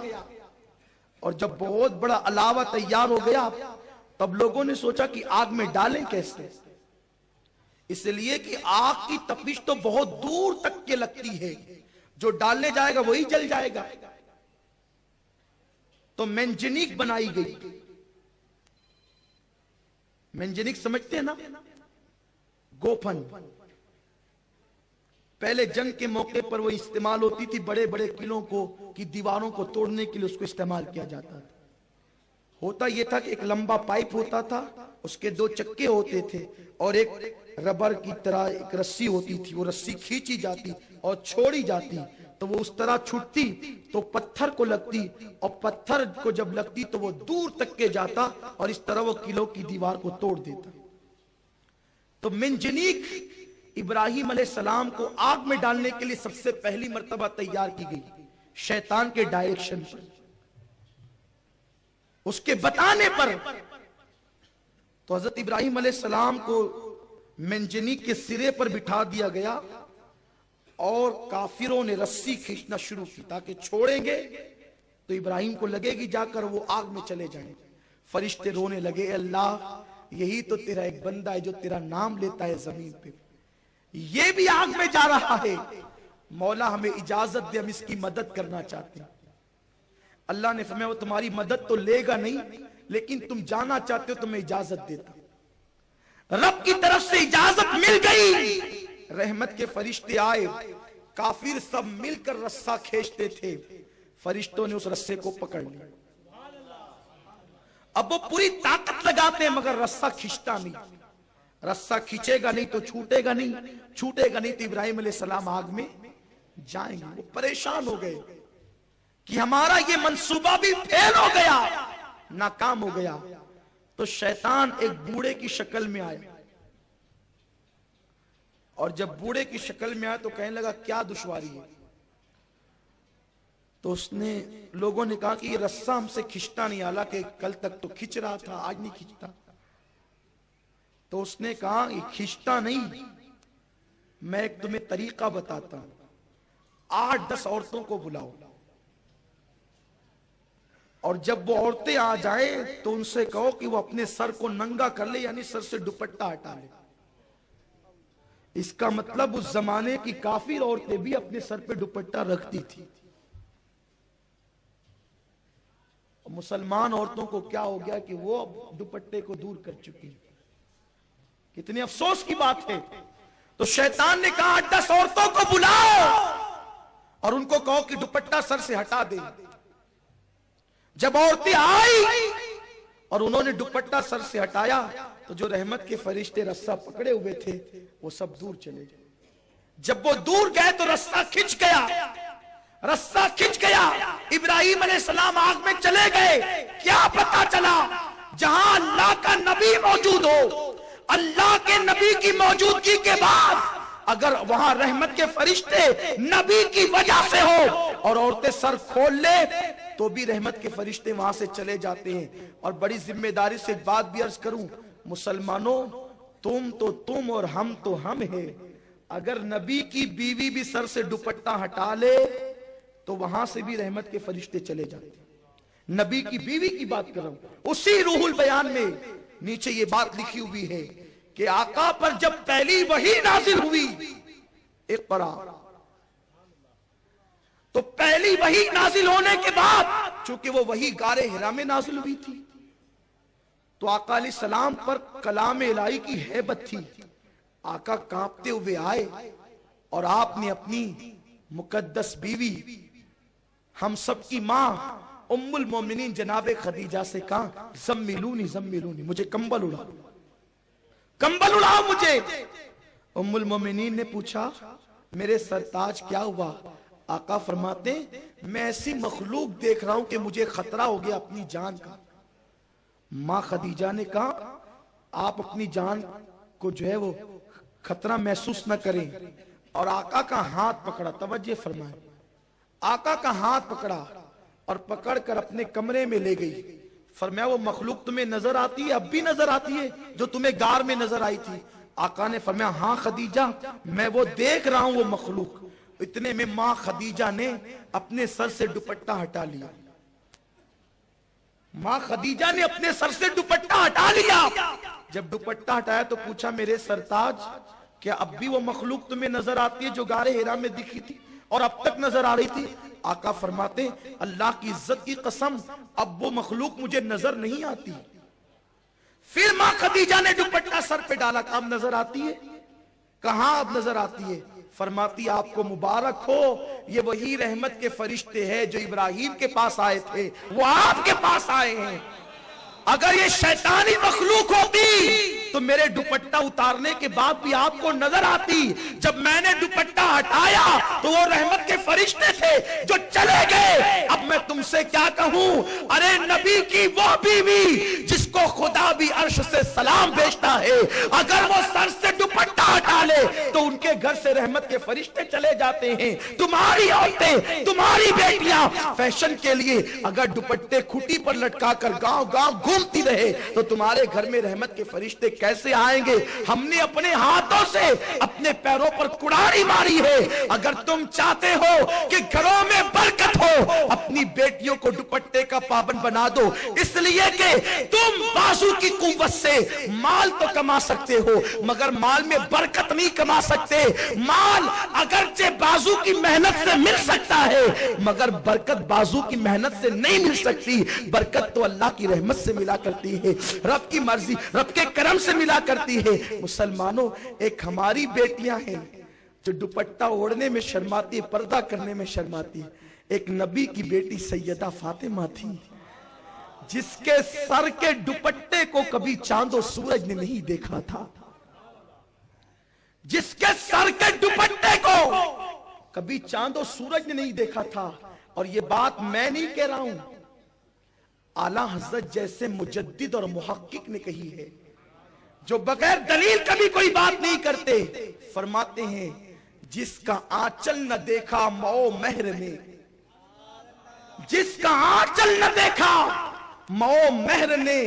और जब बहुत बड़ा अलावा तैयार हो गया तब लोगों ने सोचा कि आग में डालें कैसे, इसलिए कि आग की तपिश तो बहुत दूर तक के लगती है, जो डालने जाएगा वही जल जाएगा। तो मेंजनीक बनाई गई। मेंजनीक समझते हैं ना? गोफन। पहले जंग के मौके पर वो इस्तेमाल होती थी, बड़े बड़े किलों को की दीवारों को तोड़ने के लिए उसको इस्तेमाल किया जाता था। होता यह था कि एक लंबा पाइप होता था, उसके दो चक्के होते थे और एक रबर की तरह एक रस्सी होती थी। वो रस्सी खींची जाती और छोड़ी जाती तो वो उस तरह छूटती तो पत्थर को लगती और पत्थर को जब लगती तो वो दूर तक के जाता और इस तरह वो किलो की दीवार को तोड़ देता। तो मेंजनीक इब्राहीम अलैहिस्सलाम को आग में डालने के लिए सबसे पहली मर्तबा तैयार की गई, शैतान के डायरेक्शन पर, उसके बताने पर। तो हजरत इब्राहीम अलैहिस्सलाम को मेंजनीक के सिरे पर बिठा दिया गया और काफिरों ने रस्सी खींचना शुरू की ताकि छोड़ेंगे तो इब्राहीम को लगेगी जाकर वो आग में चले जाएंगे। फरिश्ते रोने लगे, अल्लाह यही तो तेरा एक बंदा है जो तेरा नाम लेता है जमीन पे, ये भी आग में जा रहा है। मौला हमें इजाजत दे, हम इसकी मदद करना चाहते हैं। अल्लाह ने फरमाया वो तुम्हारी मदद तो लेगा नहीं, लेकिन तुम जाना चाहते हो तो मैं इजाजत देता। रब की तरफ से इजाजत मिल गई, रहमत के फरिश्ते आए, काफिर सब मिलकर रस्सा खींचते थे, फरिश्तों ने उस रस्से को पकड़ लिया। अब वो पूरी ताकत लगाते हैं मगर रस्सा खींचता नहीं। रस्सा खींचेगा नहीं तो छूटेगा नहीं, छूटेगा नहीं तो इब्राहीम अलैहिस्सलाम आग में जाएंगे। वो परेशान हो गए कि हमारा ये मंसूबा भी फेल हो गया, नाकाम हो गया। तो शैतान एक बूढ़े की शक्ल में आया और जब बूढ़े की शक्ल में आया तो कहने लगा क्या दुश्वारी है। तो उसने लोगों ने कहा कि ये रस्सा हमसे खींचता नहीं, हालांकि कल तक तो खींच रहा था, आज नहीं खींचता। तो उसने कहा ये खींचता नहीं, मैं एक तुम्हें तरीका बताता हूं, 8-10 औरतों को बुलाओ और जब वो औरतें आ जाएं तो उनसे कहो कि वो अपने सर को नंगा कर ले, यानी सर से दुपट्टा हटा ले। इसका मतलब उस जमाने की काफिर औरतें भी अपने सर पे दुपट्टा रखती थी। मुसलमान औरतों को क्या हो गया कि वो अब दुपट्टे को दूर कर चुकी है। कितनी अफसोस की बात है। तो शैतान ने कहा 10 औरतों को बुलाओ और उनको कहो कि दुपट्टा सर से हटा दे। जब औरतें आई और उन्होंने दुपट्टा सर से हटाया तो जो रहमत के फरिश्ते रस्सा पकड़े हुए थे वो सब दूर चले गए। जब वो दूर गए तो रस्सा खिंच गया रस्सा खिंच गया, इब्राहिम अलैहिस्सलाम आग में चले गए। क्या पता चला, जहां अल्लाह का नबी मौजूद हो, अल्लाह के नबी की मौजूदगी के बाद अगर वहां रहमत के फरिश्ते नबी की वजह से हो और औरतें सर खोल ले तो भी रहमत के फरिश्ते वहां से चले जाते हैं। और बड़ी जिम्मेदारी से बात भी अर्ज करूं, मुसलमानों, तुम तो तुम और हम तो हम है। अगर नबी की बीवी भी सर से दुपट्टा हटा ले तो वहां से भी रहमत के फरिश्ते चले जाते हैं। नबी की बीवी की बात कर रहा हूं। उसी रूहुल बयान में नीचे ये बात लिखी हुई है कि आका पर जब पहली वही नाजिल हुई, इक़रा, तो पहली वही नाजिल होने के बाद, चूंकि वो वही गारे हिरा में नाजिल हुई थी, तो आका अलैहिस्सलाम पर कलाम इलाही की हैबत थी। आका कांपते हुए आए और आपने अपनी मुकद्दस बीवी, हम सब की मां उम्मुल मोमिनीन जनाबे खदीजा से कहा, ज़म्मिलूनी ज़म्मिलूनी, मुझे कंबल उड़ाओ, कंबल उड़ाओ मुझे। उम्मुल मोमिनीन ने पूछा, मेरे सरताज क्या हुआ? आका फरमाते, मैं ऐसी मखलूक देख रहा हूं कि मुझे खतरा हो गया अपनी जान का। मां खदीजा ने कहा, आप अपनी जान को जो है वो खतरा महसूस न करें। और आका का हाथ पकड़ा, तवज्जो फरमाए, आका का हाथ पकड़ा और पकड़कर अपने कमरे में ले गई। फरमाया, वो मखलूक तुम्हें नजर आती है, अब भी नजर आती है जो तुम्हें गार में नजर आई थी? आका ने फरमाया, हाँ खदीजा, मैं वो देख रहा हूं वो मखलूक। इतने में मां खदीजा ने अपने सर से दुपट्टा हटा लिया। मां खदीजा ने अपने सर से दुपट्टा हटा लिया। जब दुपट्टा हटाया तो पूछा, मेरे सरताज, क्या अब भी वो मखलूक तुम्हें नजर आती है जो गारे हिरा में दिखी थी और अब तक नजर आ रही थी? आका फरमाते, अल्लाह की इज्जत की कसम, अब वो मखलूक मुझे नजर नहीं आती। फिर मां खदीजा ने दुपट्टा सर पे डाला, अब नजर आती है? कहां अब नजर आती है? फरमाती, आपको मुबारक हो, ये वही रहमत के फरिश्ते हैं जो इब्राहिम के पास आए थे, वो आपके पास आए हैं। अगर ये शैतानी मखलूक होती तो मेरे दुपट्टा उतारने के बाद भी आपको नजर आती। जब मैंने दुपट्टा हटाया तो वो रहमत के फरिश्ते थे जो चले गए। अब मैं तुमसे क्या कहूं? अरे नबी की वो बीवी जिसको खुदा भी अर्श से सलाम भेजता है, अगर वो सर से दुपट्टा हटा ले तो उनके घर से रहमत के फरिश्ते चले जाते हैं। तुम्हारी औरतें, तुम्हारी बेटियां फैशन के लिए अगर दुपट्टे खुटी पर लटका कर गांव गांव घूमती रहे तो तुम्हारे घर में रहमत के फरिश्ते कैसे आएंगे? हमने अपने हाथों से अपने पैरों पर कुड़ारी मारी है। अगर तुम चाहते हो कि घरों में बरकत हो, अपनी बेटियों को दुपट्टे का पाबंद बना दो, इसलिए कि तुम बाजू की कुव्वत से माल तो कमा सकते हो मगर माल में बरकत नहीं कमा सकते। माल अगरचे बाजू की मेहनत से मिल सकता है मगर बरकत बाजू की मेहनत से नहीं मिल सकती। बरकत तो अल्लाह की रहमत से मिला करती है, रब की मर्जी, रब के करम से मिला करती है। मुसलमानों, एक हमारी बेटियां हैं जो दुपट्टा ओढ़ने में शर्माती है, पर्दा करने में शर्माती है। एक नबी की बेटी सैयदा फातिमा थी जिसके सर के दुपट्टे को कभी चांद और सूरज ने नहीं देखा था, जिसके सर के दुपट्टे को कभी चांद और सूरज ने नहीं देखा था। और ये बात मैं नहीं कह रहा हूं, आला हजरत जैसे मुजद्दिद और मुहक्किक ने कही है जो बगैर दलील कभी कोई बात नहीं करते। फरमाते हैं, जिसका आंचल न देखा मौ महर में, जिसका आंचल न देखा मौ महर ने,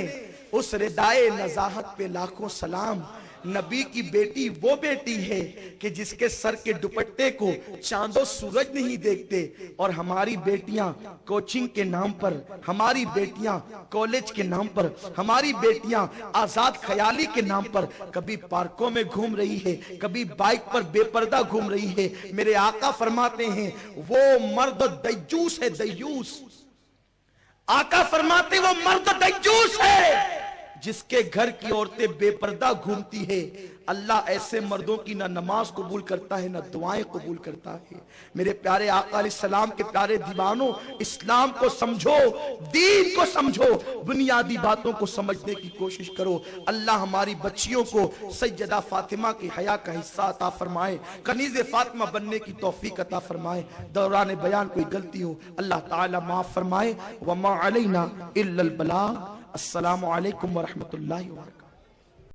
उस रिदाए नजाहत पे लाखों सलाम। नबी की बेटी वो बेटी है कि जिसके सर के दुपट्टे को चांदो सूरज नहीं देखते। और हमारी बेटियां कोचिंग के नाम पर, हमारी बेटियां कॉलेज के नाम पर, हमारी बेटियां आजाद ख्याली के नाम पर कभी पार्कों में घूम रही है, कभी बाइक पर बेपर्दा घूम रही है। मेरे आका फरमाते हैं, वो मर्द दय्यूस है, दय्यूस। आका फरमाते वो मर्द दय्यूस है जिसके घर की औरतें बेपर्दा घूमती है, अल्लाह ऐसे मर्दों की ना नमाज कबूल करता है ना दुआएं कबूल करता है। मेरे प्यारे आका अलैहिस्सलाम के प्यारे दीवानों, इस्लाम को समझो, दीन को समझो, बुनियादी बातों को समझने की कोशिश करो। अल्लाह हमारी बच्चियों को सैयदा फातिमा की हया का हिस्सा अता फरमाए, कनीज़े फातिमा बनने की तौफीक अता फरमाए। दौरान बयान कोई गलती हो अल्लाह ताला माफ फरमाए। वमा अलैना इल्लल बलाग। अस्सलामु अलैकुम व रहमतुल्लाहि व बरकातहू।